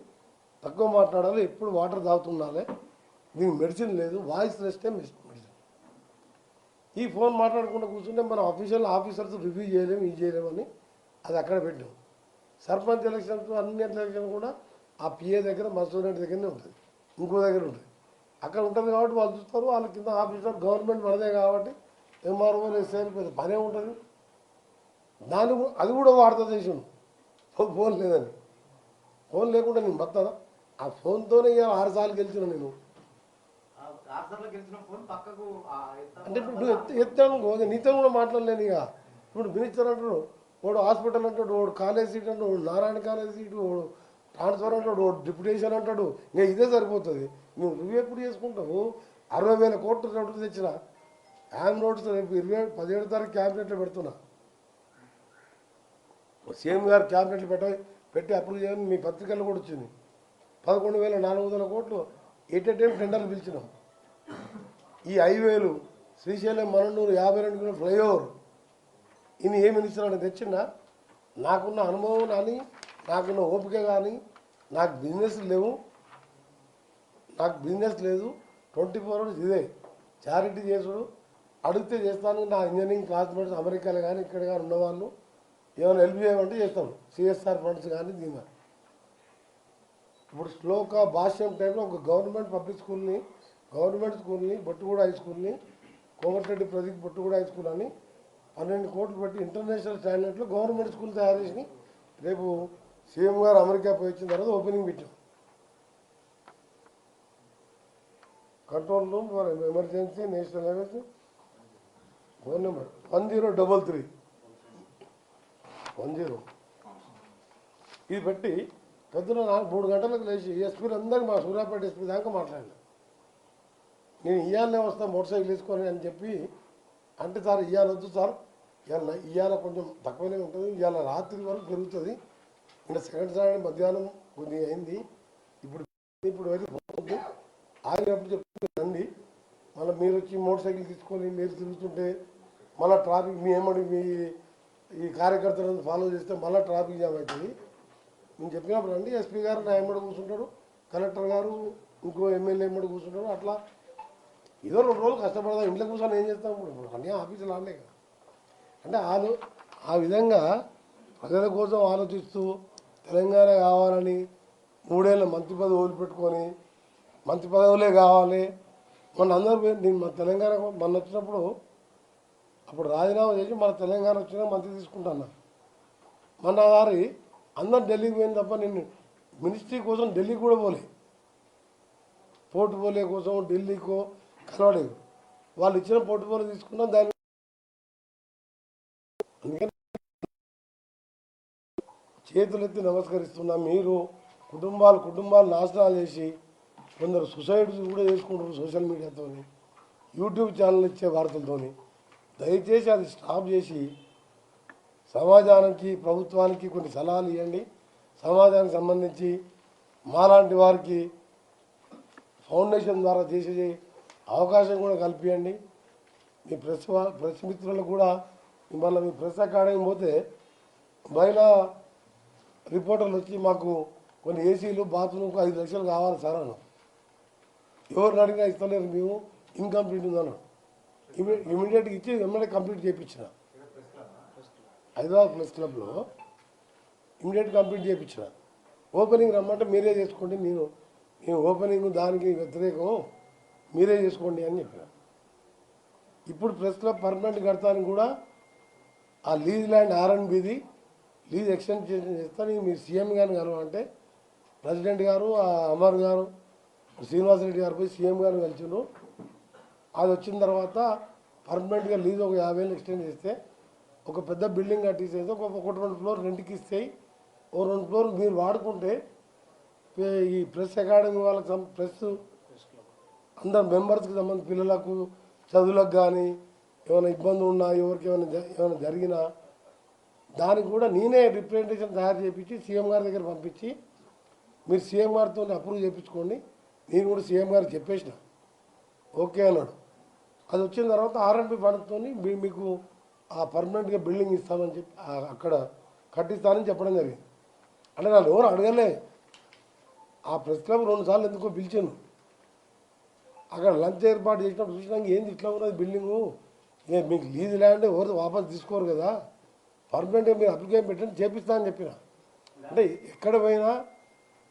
తక్కువ మాట్లాడాలి, ఎప్పుడు వాటర్ తాగుతుండాలి, నీకు మెడిసిన్ లేదు, వాయిస్ రెస్టే మెడిసిన్. ఈ ఫోన్ మాట్లాడకుండా కూర్చుంటే మనం ఆఫీసర్స్ రివ్యూ చేయలేము, ఇది చేయలేమని అది అక్కడ పెట్టాం. సర్పంచ్ ఎలక్షన్స్ అన్ని ఎలక్షన్ కూడా ఆ పిఏ దగ్గర మసూర్ రెడ్డి దగ్గరనే ఉంటుంది, ఇంకో దగ్గర ఉంటుంది. అక్కడ ఉంటుంది కాబట్టి వాళ్ళు చూస్తారు. వాళ్ళ కింద ఆఫీసర్ గవర్నమెంట్ మనదే కాబట్టి ఎంఆర్ఓ ఎస్ఐ పెద్ద పనే ఉంటుంది. అది కూడా వార్త చేసాను, ఫోన్ లేదని. ఫోన్ లేకుండా నేను బతానా? ఆ ఫోన్తోనే 6 సార్లు గెలిచిన నేను. అంటే ఇప్పుడు ఎత్తాను నీతో కూడా మాట్లాడలేను. ఇక ఇప్పుడు మినిస్టర్ అంటాడు, వాడు హాస్పిటల్ అంటాడు, వాడు కాలేజ్ సీట్ అంటాడు, వాడు నారాయణ కాలేజ్ సీటు, వాడు ట్రాన్స్ఫర్ అంటాడు, వాడు డిప్యుటేషన్ అంటాడు. ఇంకా ఇదే సరిపోతుంది. నువ్వు రివ్యూ ఎప్పుడు చేసుకుంటావు? 60,000 కోట్లు నోట్లు తెచ్చిన హ్యాండ్ నోట్స్ రేపు 17 తారీఖు క్యాబినెట్లో పెడుతున్నా. సీఎం గారు క్యాబినెట్లు పెట్టి అప్రూవ్ చేయాలని మీ పత్రికల్లో కూడా వచ్చింది. 11,400 కోట్లు ఎట్ ఏ టైం టెండర్లు పిలిచినాం. ఈ హైవేలు శ్రీశైలం మననూరు 52 కిలో ఫ్లైఓవర్ ఈయన ఏ మినిస్టర్ అని తెచ్చిందా? నాకున్న అనుభవం కానీ, నాకున్న ఓపిక కానీ, నాకు బిజినెస్ లేదు. 24 అవర్స్ ఇదే చారిటీ చేసుడు, అడిగితే చేస్తాను. నా ఇంజనీరింగ్ క్లాస్మేట్స్ అమెరికాలో కానీ ఇక్కడ కానీ ఉన్నవాళ్ళు ఏమైనా హెల్ప్ చేయమంటే చేస్తాను. సిఎస్ఆర్ ఫండ్స్ కానీ దీని. ఇప్పుడు శ్లోక భాష్యం టైంలో ఒక గవర్నమెంట్ స్కూల్ని బొట్టుగూడ హై స్కూల్ని, కోమటిరెడ్డి ప్రదీప్ బొట్టుగూడ హై స్కూల్ అని 12 కోట్లు పెట్టి ఇంటర్నేషనల్ స్టాండర్డ్లో గవర్నమెంట్ స్కూల్ తయారు చేసి రేపు సీఎం గారు అమెరికా పోయి వచ్చిన తర్వాత ఓపెనింగ్ పెట్టాం. Control room for emergency national highways phone number 1033 10. ఇది పెట్టి పొద్దున 3 గంటలకు లేచి ఎస్పీలు అందరికీ మా సూర్యాపేట ఎస్పీ దాకా మాట్లాడినా. నేను ఇయ్యాలనే వస్తా మోటార్ సైకిల్ తీసుకొని అని చెప్పి అంటే సార్ ఇయ్యాలొద్దు సార్, ఇవాళ కొంచెం తక్కువనే ఉంటుంది, ఇవాళ రాత్రి వరకు పెరుగుతుంది, ఇంకా సెకండ్ సాటర్డే మధ్యాహ్నం కొద్దిగా అయింది, ఇప్పుడు వరకు పోతుంది ఆగినప్పుడు చెప్తే రండి, మళ్ళీ మీరు వచ్చి మోటార్ సైకిల్ తీసుకొని మీరు తిరుగుతుంటే మళ్ళీ ట్రాఫిక్ మీ ఏమడి మీ ఈ కార్యకర్తలను ఫాలో చేస్తే మళ్ళీ ట్రాఫిక్ జామ్ అవుతుంది. నేను చెప్పినప్పుడు రండి, ఎస్పీ గారు నా ఎమ్మడి కూర్చుంటాడు, కలెక్టర్ గారు ఇంకో ఎమ్మెల్యే ఎమ్మడి కూర్చుంటాడు, అట్లా ఏదో 2 రోజులు కష్టపడదాం, ఇంట్లో కూర్చొని ఏం చేస్తాం, ఇప్పుడు అన్నీ ఆఫీసులు ఆడలే కదా. అంటే ఆ విధంగా ప్రజల కోసం ఆలోచిస్తూ తెలంగాణ కావాలని 3 ఏళ్ళ మంత్రి పదవి వదిలిపెట్టుకొని మంత్రి పదవులే కావాలి మన అందరూ. నేను మన తెలంగాణ మొన్న వచ్చినప్పుడు అప్పుడు రాజీనామా చేసి మన తెలంగాణ వచ్చినా మంత్రి తీసుకుంటున్నా. మన గారి అందరు ఢిల్లీకి పోయింది తప్ప నేను మినిస్ట్రీ కోసం ఢిల్లీకి కూడా పోలే, పోర్టుఫోలియో కోసం ఢిల్లీకో కలవలేదు. వాళ్ళు ఇచ్చిన పోర్టుఫోలియో తీసుకున్నాం, దాన్ని అందుకని చేతులెత్తి నమస్కరిస్తున్నా. మీరు కుటుంబాలు నాశనాలు చేసి కొందరు సూసైడ్స్ కూడా చేసుకుంటారు సోషల్ మీడియాతో, యూట్యూబ్ ఛానల్ ఇచ్చే వార్తలతో. దయచేసి అది స్టాప్ చేసి సమాజానికి ప్రభుత్వానికి కొన్ని సలహాలు ఇవ్వండి. సమాజానికి సంబంధించి మాలాంటి వారికి ఫౌండేషన్ ద్వారా చేసే అవకాశం కూడా కల్పించండి. మీ ప్రెస్ మిత్రులకు కూడా మళ్ళీ మీ ప్రెస్ అకాడమీ పోతే మహిళా రిపోర్టర్లు వచ్చి మాకు కొన్ని ఏసీలు బాత్రూమ్కు 5 లక్షలు కావాలి సార్ అన్నాం. ఎవరిని అడిగినా ఇస్తలేరు, మేము ఇన్కంప్లీట్ ఉందన్నాం. ఇమీడియట్గా ఇచ్చి ఎమ్మెల్యే కంప్లీట్ చేయించిన హైదరాబాద్ ప్రెస్ క్లబ్లో ఇమీడియట్ కంప్లీట్ చేయించిన. ఓపెనింగ్ రమ్మంటే మీరే చేసుకోండి, నేను ఓపెనింగ్ దానికి వ్యతిరేకం, మీరే చేసుకోండి అని చెప్పిన. ఇప్పుడు ప్రెస్ క్లబ్ పర్మనెంట్ కడతానికి కూడా ఆ లీజ్ ల్యాండ్ R&Bది లీజ్ ఎక్స్టెన్షన్ చేస్తాను, మీరు సీఎం గారిని కలవంటే ప్రెసిడెంట్ గారు అమర్ గారు శ్రీనివాసరెడ్డి గారు పోయి సీఎం గారిని కలిసిండ్రు. అది వచ్చిన తర్వాత పర్మనెంట్గా లీజ్ ఒక 50 ఏళ్ళు ఎక్స్టెండ్ చేస్తే ఒక పెద్ద బిల్డింగ్ కట్టిస్తే ఒక 2 ఫ్లోర్ రెంట్కి ఇస్తాయి, ఓ 2 ఫ్లోర్ మీరు వాడుకుంటే ఈ ప్రెస్ అకాడమీ వాళ్ళకి ప్రెస్ అందరు మెంబర్స్కి సంబంధించి పిల్లలకు చదువులకు కానీ ఏమైనా ఇబ్బంది ఉన్నా ఎవరికి ఏమైనా జరిగినా దానికి కూడా నేనే రిప్రజెంటేషన్ తయారు చేయించి సీఎం గారి దగ్గర పంపించి మీరు సీఎం గారితో అప్రూవ్ చేయించుకోండి, నేను కూడా సీఎం గారికి చెప్పేసిన, ఓకే అన్నాడు. అది వచ్చిన తర్వాత R&B ఫండ్స్తో మీకు ఆ పర్మనెంట్గా బిల్డింగ్ ఇస్తామని చెప్పి అక్కడ కట్టిస్తానని చెప్పడం జరిగింది. అంటే నన్ను ఎవరు అడగలే, ఆ ప్రెస్ క్లబ్ 2 సార్లు ఎందుకో పిలిచాను. అక్కడ లంచ్ ఏర్పాటు చేసినప్పుడు చూసినాక ఏంది ఇట్లా ఉన్నది బిల్డింగు, మీకు లీజ్ ల్యాండ్ ఎవరు వాపసు తీసుకోరు కదా, పర్మనెంట్గా మీరు అప్లికేషన్ పెట్టండి చేపిస్తా అని చెప్పిన. అంటే ఎక్కడ పోయినా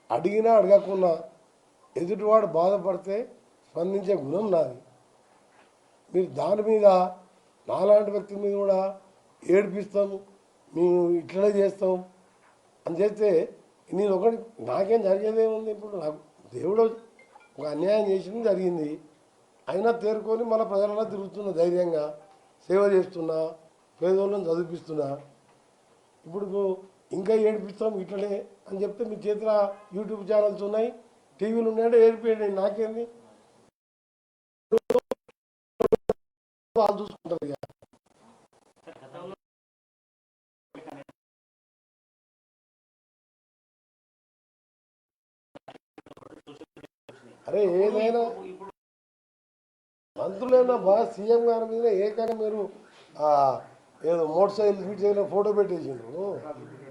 అడిగినా అడగకున్నా ఎదుటివాడు బాధపడితే స్పందించే గుణం నాది. మీరు దాని మీద నాలాంటి వ్యక్తుల మీద కూడా ఏడిపిస్తాం, మేము ఇట్లనే చేస్తాం అని చేస్తే నేను ఒకటి నాకేం జరిగేదేముంది. ఇప్పుడు నాకు దేవుడు ఒక అన్యాయం చేసింది జరిగింది, అయినా తేరుకొని మన ప్రజలలో తిరుగుతున్న ధైర్యంగా సేవ చేస్తున్నా, పేదోళ్ళని చదివిస్తున్నా. ఇప్పుడు ఇంకా ఏడిపిస్తాం ఇట్లనే అని చెప్తే మీ చేతిలో యూట్యూబ్ ఛానల్స్ ఉన్నాయి, టీవీలు ఉన్నాయంటే ఏడిపోయండి, నాకేంది వాళ్ళు చూసుకుంటారు. ఇక అరే ఏదైనా మంత్రులైనా బాగా సీఎం గారి మీద ఏకంగా మీరు ఏదో మోటార్ సైకిల్ ఫీట్ చేయడం ఫోటో పెట్టేసిండ్రు,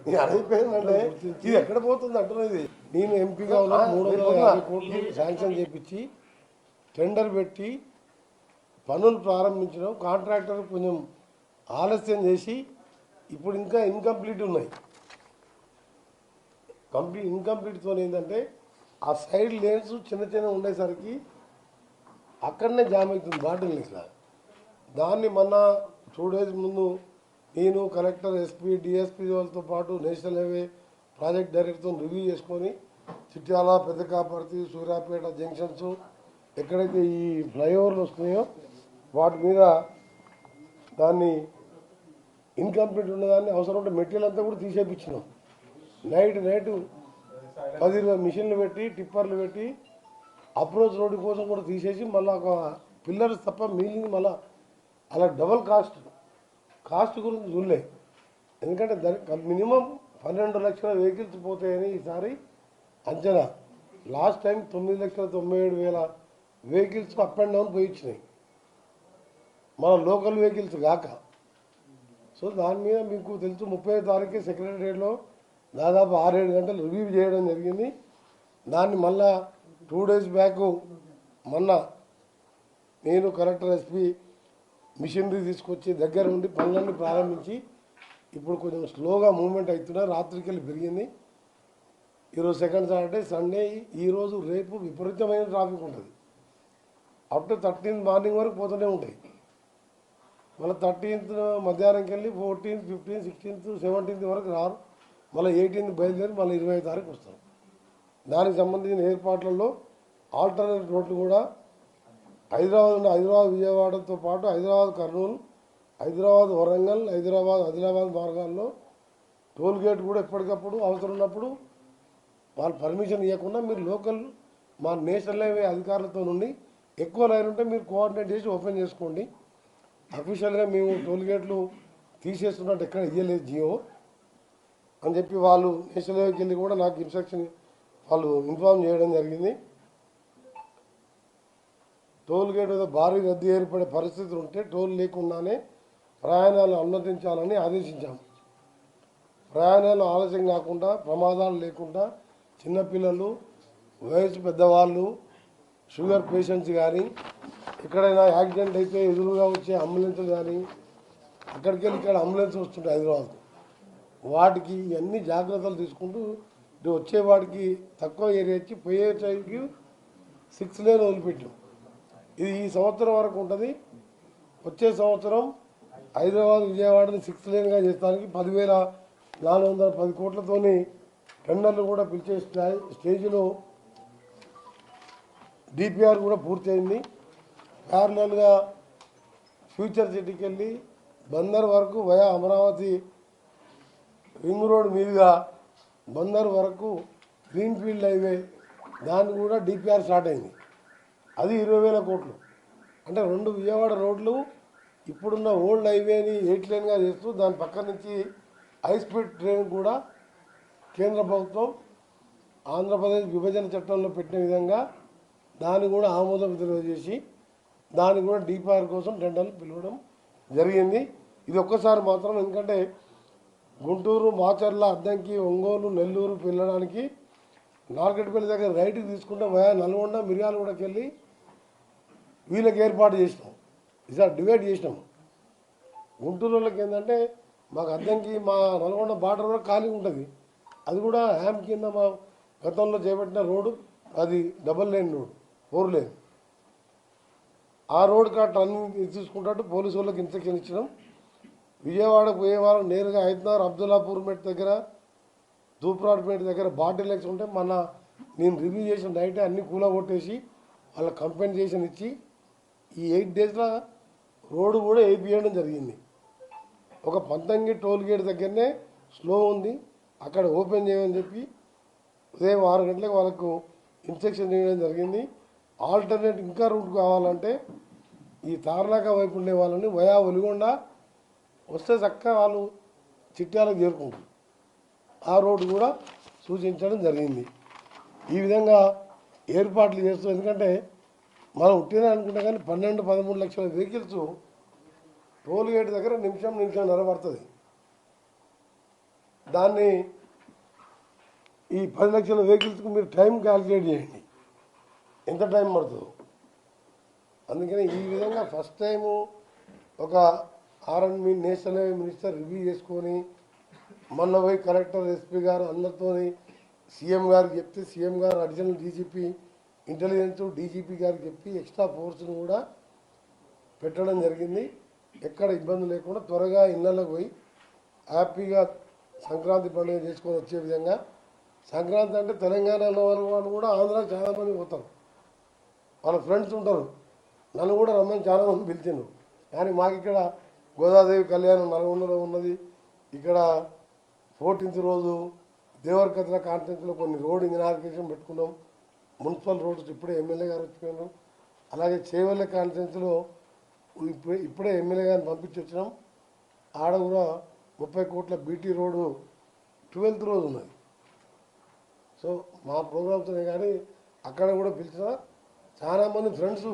ఇది అయిపోయిందంటే ఇది ఎక్కడ పోతుంది అంటున్నది. నేను ఎంపీగా ఉన్నా 350 కోట్లు శాంక్షన్ చేయించి టెండర్ పెట్టి పనులు ప్రారంభించడం, కాంట్రాక్టర్ కొంచెం ఆలస్యం చేసి ఇప్పుడు ఇంకా ఇన్కంప్లీట్ ఉన్నాయి. ఇన్కంప్లీట్తో ఏంటంటే ఆ సైడ్ లేన్స్ చిన్న ఉండేసరికి అక్కడనే జామ్ అవుతుంది బాటిల్ నెక్లా. దాన్ని మొన్న 2 డేస్ ముందు నేను కలెక్టర్ ఎస్పీ డిఎస్పీ వాళ్ళతో పాటు నేషనల్ హైవే ప్రాజెక్ట్ డైరెక్టర్తో రివ్యూ చేసుకొని చిట్యాల పెద్ద కాపర్తి సూర్యాపేట జంక్షన్స్ ఎక్కడైతే ఈ ఫ్లైఓవర్లు వస్తున్నాయో వాటి మీద దాన్ని ఇన్కంప్లీట్ ఉన్నదాన్ని అవసరం ఉంటే మెటీరియల్ అంతా కూడా తీసేపించినాం. నైట్ 10-20 మిషన్లు పెట్టి టిప్పర్లు పెట్టి అప్రోచ్ రోడ్డు కోసం కూడా తీసేసి మళ్ళీ ఒక పిల్లర్స్ తప్ప మిగిలింది మళ్ళీ అలా డబల్ కాస్ట్ గురించి చూడలే. ఎందుకంటే మినిమం 12 లక్షల వెహికల్స్ పోతాయని ఈసారి అంచనా. Last time 9,97,000 vehicles up and down పోయి ఇచ్చినాయి, మన లోకల్ వెహికల్స్ కాక. సో దాని మీద మీకు తెలుసు 30వ తారీఖు సెక్రటరియట్లో దాదాపు 6-7 గంటలు రివ్యూ చేయడం జరిగింది. దాన్ని మళ్ళా 2 డేస్ బ్యాక్ మొన్న నేను కలెక్టర్ ఎస్పీ మిషనరీ తీసుకొచ్చి దగ్గర ఉండి పనులన్నీ ప్రారంభించి ఇప్పుడు కొంచెం స్లోగా మూవ్మెంట్ అవుతున్నా. రాత్రికి వెళ్ళి పెరిగింది. ఈరోజు సెకండ్ సాటర్డే సండే, ఈరోజు రేపు విపరీతమైన ట్రాఫిక్ ఉంటుంది. అప్ టు 13th మార్నింగ్ వరకు పోతూనే ఉంటాయి. మళ్ళీ 13th మధ్యాహ్నంకి వెళ్ళి 14th, 15th, 16th, 17th వరకు రారు. మళ్ళీ 18th బయలుదేరి మళ్ళీ 20వ తారీఖు వస్తారు. దానికి సంబంధించిన ఏర్పాట్లలో ఆల్టర్నేట్ రోడ్లు కూడా హైదరాబాద్ విజయవాడతో పాటు హైదరాబాద్ కర్నూలు, హైదరాబాద్ వరంగల్, హైదరాబాద్ ఆదిలాబాద్ మార్గాల్లో టోల్ గేట్ కూడా ఎప్పటికప్పుడు అవసరం ఉన్నప్పుడు వాళ్ళు పర్మిషన్ ఇవ్వకుండా మీరు లోకల్ మా నేషనల్ హైవే అధికారులతో నుండి ఎక్కువ లైన్ ఉంటే మీరు కోఆర్డినేట్ చేసి ఓపెన్ చేసుకోండి. అఫీషియల్గా మేము టోల్ గేట్లు తీసేస్తున్నట్టు ఎక్కడ ఇవ్వలేదు జియో అని చెప్పి వాళ్ళు నేషనల్ హైవేకి వెళ్ళి కూడా నాకు ఇన్స్ట్రక్షన్ వాళ్ళు ఇన్ఫార్మ్ చేయడం జరిగింది. టోల్ గేట్ మీద భారీ రద్దీ ఏర్పడే పరిస్థితులు ఉంటే టోల్ లేకుండానే ప్రయాణాలు అనుమతించాలని ఆదేశించాము. ప్రయాణాలు ఆలస్యం కాకుండా, ప్రమాదాలు లేకుండా చిన్నపిల్లలు, వయసు పెద్దవాళ్ళు, షుగర్ పేషెంట్స్ కానీ, ఎక్కడైనా యాక్సిడెంట్ అయితే ఎదురుగా వచ్చే అంబులెన్స్లు కానీ, అక్కడికి వెళ్ళి ఇక్కడ అంబులెన్స్ వస్తుంటాయి హైదరాబాద్కు, వాటికి ఇవన్నీ జాగ్రత్తలు తీసుకుంటూ వచ్చేవాడికి తక్కువ ఏరియా ఇచ్చి పోయే టైంకి 6 లేన్ వదిలిపెట్టాం. ఇది ఈ సంవత్సరం వరకు ఉంటుంది. వచ్చే సంవత్సరం హైదరాబాద్ విజయవాడని 6 లేన్గా చేస్తానికి 10,410 కోట్లతోని టెండర్లు కూడా పిలిచే స్టేజ్లో డిపిఆర్ కూడా పూర్తయింది. ప్యారలల్గా ఫ్యూచర్ సిటీకి వెళ్ళి బందర్ వరకు వయా అమరావతి రింగ్ రోడ్ మీదుగా బందర్ వరకు గ్రీన్ఫీల్డ్ హైవే దాన్ని కూడా డిపిఆర్ స్టార్ట్ అయింది. అది 20,000 కోట్లు. అంటే 2 విజయవాడ రోడ్లు ఇప్పుడున్న ఓల్డ్ హైవేని 8 లేన్గా చేస్తూ దాని పక్క నుంచి హై స్పీడ్ ట్రైన్ కూడా కేంద్ర ప్రభుత్వం ఆంధ్రప్రదేశ్ విభజన చట్టంలో పెట్టిన విధంగా దాన్ని కూడా ఆమోదం తెలియజేసి దాన్ని కూడా డిపిఆర్ కోసం టెండర్లు పిలవడం జరిగింది. ఇది ఒక్కసారి మాత్రం, ఎందుకంటే గుంటూరు, మాచర్ల, అద్దంకి, ఒంగోలు, నెల్లూరు వెళ్ళడానికి నార్కెట్పల్లి దగ్గర రైట్కి తీసుకుంటే వయా నల్గొండ, మిర్యాలగూడకి వెళ్ళి వీళ్ళకి ఏర్పాటు చేసినాం. ఈసారి డివైడ్ చేసినాం. గుంటూరు వాళ్ళకి ఏంటంటే మాకు అద్దంకి మా నల్గొండ బార్డర్ వరకు ఖాళీ ఉంటుంది. అది కూడా హ్యామ్ కింద మా గతంలో చేపట్టిన రోడ్డు, అది డబల్ లేన్ రోడ్, 4 లేన్. ఆ రోడ్ కాట్ అన్ని తీసుకుంటాడు పోలీసు వాళ్ళకి ఇన్స్ట్రక్షన్ ఇచ్చినాం. విజయవాడకు పోయే వారం నేరుగా హైదరాబాద్ అబ్దుల్లాపూర్ మెట్ దగ్గర, దూప్రాడ్పేట దగ్గర బాటిల్ ఎక్స్ ఉంటే నేను రివ్యూ చేసిన నైటే అన్ని కూలగొట్టేసి వాళ్ళ కంపెన్సేషన్ ఇచ్చి ఈ 8 డేస్లో రోడ్డు కూడా వేయించడం జరిగింది. ఒక పంతంగి టోల్ గేట్ దగ్గరనే స్లో ఉంది, అక్కడ ఓపెన్ చేయమని చెప్పి ఉదయం 6 గంటలకు వాళ్ళకు ఇన్స్ట్రక్షన్ చేయడం జరిగింది. ఆల్టర్నేట్ ఇంకా రూట్ కావాలంటే ఈ తార్నాక వైపు ఉండే వాళ్ళని వయా ఒలిగొండ వస్తే చక్కగా వాళ్ళు చిట్యాలకు చేరుకుంటారు. ఆ రోడ్డు కూడా సూచించడం జరిగింది. ఈ విధంగా ఏర్పాట్లు చేస్తూ, ఎందుకంటే మనం ఉట్టినా అనుకుంటే కానీ 12-13 లక్షల వెహికల్స్ టోల్ గేట్ దగ్గర నిమిషం పడుతుంది. దాన్ని ఈ 10 లక్షల వెహికల్స్కి మీరు టైం క్యాల్కులేట్ చేయండి ఎంత టైం పడుతుందో. అందుకని ఈ విధంగా ఫస్ట్ టైము ఒక ఆర్ఎండ్బి నేషనల్ హైవే మినిస్టర్ రివ్యూ చేసుకొని మొన్న పోయి కలెక్టర్, ఎస్పీ గారు అందరితో సీఎం గారికి చెప్తే సీఎం గారు అడిషనల్ డీజీపీ ఇంటెలిజెన్స్, డీజీపీ గారికి చెప్పి ఎక్స్ట్రా ఫోర్స్ను కూడా పెట్టడం జరిగింది. ఎక్కడ ఇబ్బంది లేకుండా త్వరగా ఇళ్ళకి పోయి హ్యాపీగా సంక్రాంతి పండుగ చేసుకొని వచ్చే విధంగా. సంక్రాంతి అంటే తెలంగాణలో వాళ్ళు కూడా ఆంధ్రాకి చాలామంది పోతారు, వాళ్ళ ఫ్రెండ్స్ ఉంటారు. నన్ను కూడా రమ్మని చాలామంది పిలిచిండ్రు. కానీ మాకు ఇక్కడ గోదాదేవి కళ్యాణం నల్గొండలో ఉన్నది. ఇక్కడ 14th రోజు దేవరకద్ర కాన్ఫరెన్స్లో కొన్ని రోడ్ ఇనాగ్రేషన్ పెట్టుకున్నాం. మున్సిపల్ రోడ్స్ ఇప్పుడే ఎమ్మెల్యే గారు వచ్చిపోయినాం. అలాగే చేవెళ్ళ కాన్ఫరెన్స్లో ఇప్పుడే ఎమ్మెల్యే గారిని పంపించి వచ్చినాం. ఆడ కూడా 30 కోట్ల బీటీ రోడ్డు 12th రోజు ఉన్నది. సో మా ప్రోగ్రామ్స్నే కానీ అక్కడ కూడా పిలిచిన చాలామంది friends,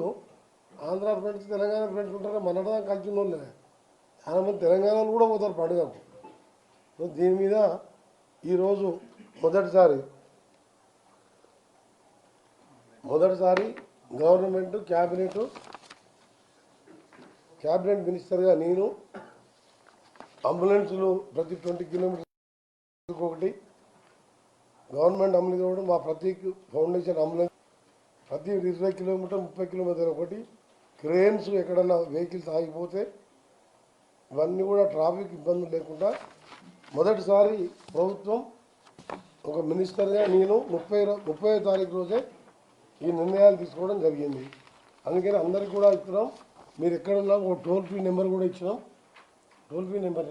Andhra friends, Telangana friends ఉంటారు. మనదా కలిసి ఉన్నోళ్ళే చాలామంది తెలంగాణలో కూడా పోతారు పండుగకు. సో దీని మీద ఈరోజు మొదటిసారి గవర్నమెంట్ క్యాబినెట్ మినిస్టర్గా నేను అంబులెన్సులు ప్రతి 20 కిలోమీటర్లకు ఒకటి గవర్నమెంట్ అమలు చేయడం, మా ప్రతీక్ ఫౌండేషన్ అంబులెన్స్ ప్రతి 20 కిలోమీటర్ 30 కిలోమీటర్ ఒకటి, క్రేన్స్ ఎక్కడన్నా వెహికల్స్ ఆగిపోతే ఇవన్నీ కూడా ట్రాఫిక్ ఇబ్బందులు లేకుండా మొదటిసారి ప్రభుత్వం ఒక మినిస్టర్గా నేను 30వ తారీఖు రోజే ఈ నిర్ణయాలు తీసుకోవడం జరిగింది. అందుకని అందరికీ కూడా ఇస్తున్నాం. మీరు ఎక్కడున్నా ఒక టోల్ ఫ్రీ నెంబర్ కూడా ఇచ్చినాం. టోల్ ఫ్రీ నెంబర్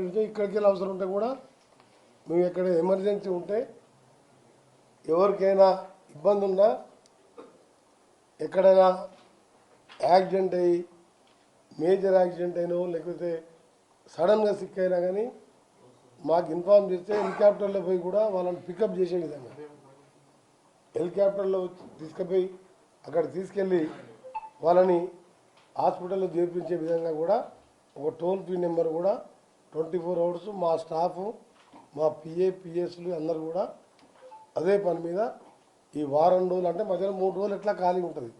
ఇస్తే ఇక్కడికి వెళ్ళి అవసరం ఉంటే కూడా మేము ఎక్కడ ఎమర్జెన్సీ ఉంటే ఎవరికైనా ఇబ్బంది ఉన్నా, ఎక్కడైనా యాక్సిడెంట్ అయ్యి మేజర్ యాక్సిడెంట్ అయినో లేకపోతే సడన్గా సిక్ అయినా కానీ మాకు ఇన్ఫార్మ్ చేస్తే హెలికాప్టర్లో పోయి కూడా వాళ్ళని పికప్ చేసే విధంగా హెలికాప్టర్లో తీసుకుపోయి అక్కడ తీసుకెళ్ళి వాళ్ళని హాస్పిటల్లో చేర్పించే విధంగా కూడా ఒక టోల్ ఫ్రీ నెంబర్ కూడా 24 hours మా స్టాఫ్, మా పిఎస్లు అందరూ కూడా అదే పని మీద ఈ వారం రోజులు అంటే మధ్యలో 3 రోజులు ఎట్లా ఖాళీ ఉంటుంది.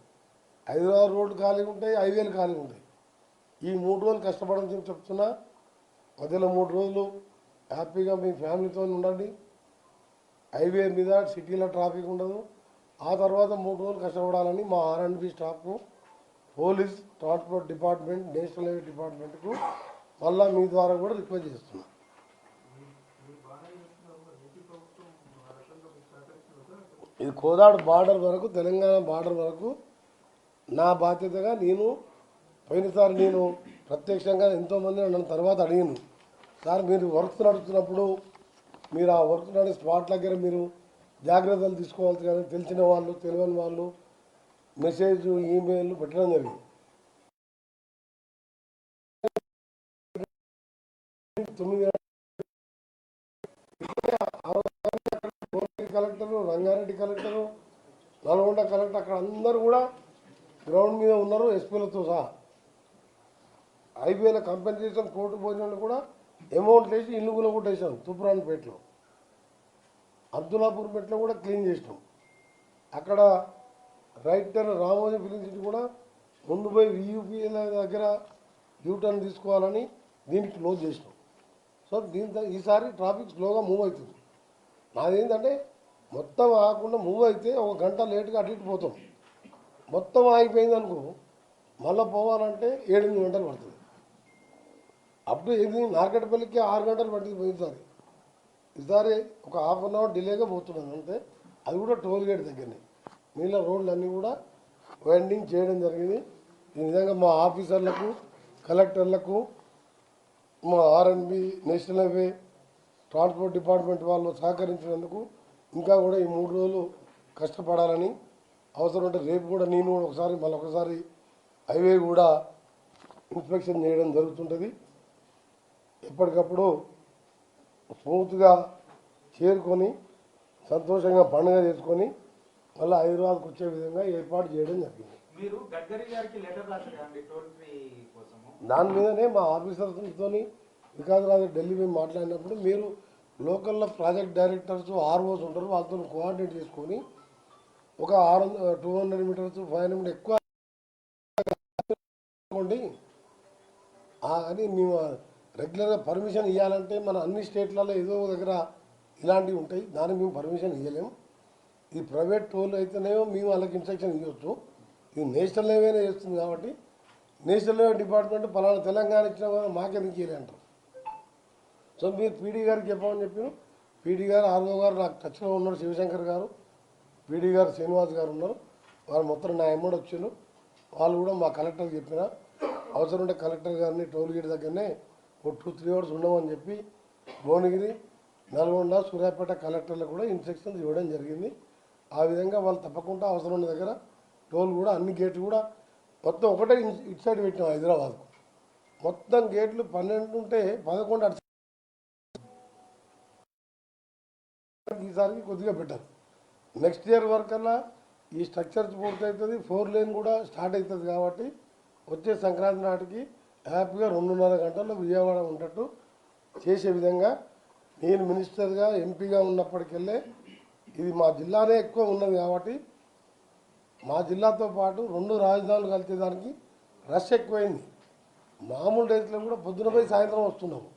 హైదరాబాద్ రోడ్డు ఖాళీ ఉంటాయి, హైవేలు ఖాళీ ఉంటాయి. ఈ 3 రోజులు కష్టపడని చెప్తున్నా. మధ్యలో 3 రోజులు హ్యాపీగా మీ ఫ్యామిలీతో ఉండండి. హైవే మీద సిటీలో ట్రాఫిక్ ఉండదు. ఆ తర్వాత 3 రోజులు కష్టపడాలని మా R&B స్టాఫ్కు, police, transport department, national highway డిపార్ట్మెంట్కు మళ్ళీ మీ ద్వారా కూడా రిక్వెస్ట్ చేస్తున్నాం. ఇది కోదాడు బార్డర్ వరకు, తెలంగాణ బార్డర్ వరకు నా బాధ్యతగా నేను పోయినసారి నేను ప్రత్యక్షంగా ఎంతోమంది నన్ను తర్వాత అడిగాను, సార్ మీరు వర్క్ నడుస్తున్నప్పుడు మీరు ఆ వర్క్ నడిచే స్పాట్ దగ్గర మీరు జాగ్రత్తలు తీసుకోవాలి కానీ తెలిసిన వాళ్ళు తెలియని వాళ్ళు మెసేజ్ ఈమెయిల్ పెట్టడం జరిగింది. 9 collector, Rangareddy collector, Nalgonda collector అక్కడ అందరూ కూడా గ్రౌండ్ మీద ఉన్నారు, ఎస్పీలతో సహా. హైవేల కంపెన్సేషన్ కోర్టు పోయిన కూడా అమౌంట్ వేసి ఇల్లు కూడా కొట్టేసాం. తూప్రాన్పేటలో, అబ్దుల్లాపూర్పేటలో కూడా క్లీన్ చేసినాం. అక్కడ right turn Ramoji film city కూడా ముందు పోయి VUPల దగ్గర యూటర్న్ తీసుకోవాలని దీనికి క్లోజ్ చేసినాం. సో దీంతో ఈసారి ట్రాఫిక్ స్లోగా మూవ్ అవుతుంది. నాదేంటంటే మొత్తం ఆగకుండా మూవ్ అయితే 1 గంట లేట్గా అటు ఇటు పోతాం. మొత్తం ఆగిపోయింది అనుకో మళ్ళీ పోవాలంటే 7-8 గంటలు పడుతుంది. అప్పుడు ఇది నార్కట్పల్లికి 6 గంటలు పట్టింది పోయినసారి. ఈసారి ఒక ½ అన్ అవర్ డిలేగా పోతున్నాను అంతే. అది కూడా టోల్ గేట్ దగ్గరనే. మిగిలిన రోడ్లు అన్నీ కూడా వైండింగ్ చేయడం జరిగింది. ఈ విధంగా మా ఆఫీసర్లకు, కలెక్టర్లకు, మా R&B, national highway, transport department వాళ్ళు సహకరించినందుకు ఇంకా కూడా ఈ 3 రోజులు కష్టపడాలని, అవసరం ఉంటే రేపు కూడా నేను మళ్ళొకసారి హైవే కూడా ఇన్స్పెక్షన్ చేయడం జరుగుతుంటుంది. ఎప్పటికప్పుడు స్మూత్గా చేరుకొని సంతోషంగా పండుగ చేసుకొని మళ్ళీ హైదరాబాద్కి వచ్చే విధంగా ఏర్పాటు చేయడం జరిగింది. దాని మీదనే మా ఆఫీసర్స్తో వికాస్ ఢిల్లీ మేము మాట్లాడినప్పుడు మీరు లోకల్లో ప్రాజెక్ట్ డైరెక్టర్స్, ROs ఉంటారు, వాళ్ళతో కోఆర్డినేట్ చేసుకొని ఒక 200 మీటర్స్ 500 మీటర్ ఎక్కువ అని మేము రెగ్యులర్గా పర్మిషన్ ఇవ్వాలంటే మన అన్ని స్టేట్లలో ఏదో దగ్గర ఇలాంటివి ఉంటాయి. దానికి మేము పర్మిషన్ ఇవ్వలేము. ఇది ప్రైవేట్ టోల్ అయితేనేమో మేము వాళ్ళకి ఇన్స్ట్రక్షన్ ఇవ్వచ్చు. ఇది నేషనల్ హైవేనే చేస్తుంది కాబట్టి నేషనల్ హైవే డిపార్ట్మెంట్ పలానా తెలంగాణ ఇచ్చినా కదా మాకెందుకు ఇయ్యలే అంటారు. సో మీరు పీడీ గారికి చెప్పమని చెప్పిన పీడీ గారు ఆర్ఓ గారు నాకు టచ్లో ఉన్నారు, శివశంకర్ గారు, పీడీ గారు శ్రీనివాస్ గారు ఉన్నారు. వాళ్ళు మొత్తం నా ఎమ్మడి వచ్చాను. వాళ్ళు కూడా మా కలెక్టర్కి చెప్పిన అవసరం ఉంటే కలెక్టర్ గారిని టోల్ గేట్ దగ్గరనే ఒక 2-3 అవర్స్ ఉండమని చెప్పి భువనగిరి, నల్గొండ, సూర్యాపేట కలెక్టర్లకు కూడా ఇన్స్ట్రక్షన్స్ ఇవ్వడం జరిగింది. ఆ విధంగా వాళ్ళు తప్పకుండా అవసరం ఉన్న దగ్గర టోల్ కూడా అన్ని గేట్లు కూడా మొత్తం ఒకటే ఇటు సైడ్ పెట్టినాం హైదరాబాద్కు. మొత్తం గేట్లు 12 ఉంటే 11 అటు ఈసారికి కొద్దిగా పెట్టారు. నెక్స్ట్ ఇయర్ వరకల్లా ఈ స్ట్రక్చర్స్ పూర్తవుతుంది, 4 లేన్ కూడా స్టార్ట్ అవుతుంది. కాబట్టి వచ్చే సంక్రాంతి నాటికి హ్యాపీగా 2.5 గంటల్లో విజయవాడ ఉన్నట్టు చేసే విధంగా నేను మినిస్టర్గా ఎంపీగా ఉన్నప్పటికెళ్ళే ఇది మా జిల్లానే ఎక్కువ ఉన్నది. కాబట్టి మా జిల్లాతో పాటు 2 రాజధానులు కలిసేదానికి రష్ ఎక్కువైంది. మామూలు డేస్లో కూడా పొద్దున పోయి సాయంత్రం వస్తున్నాము.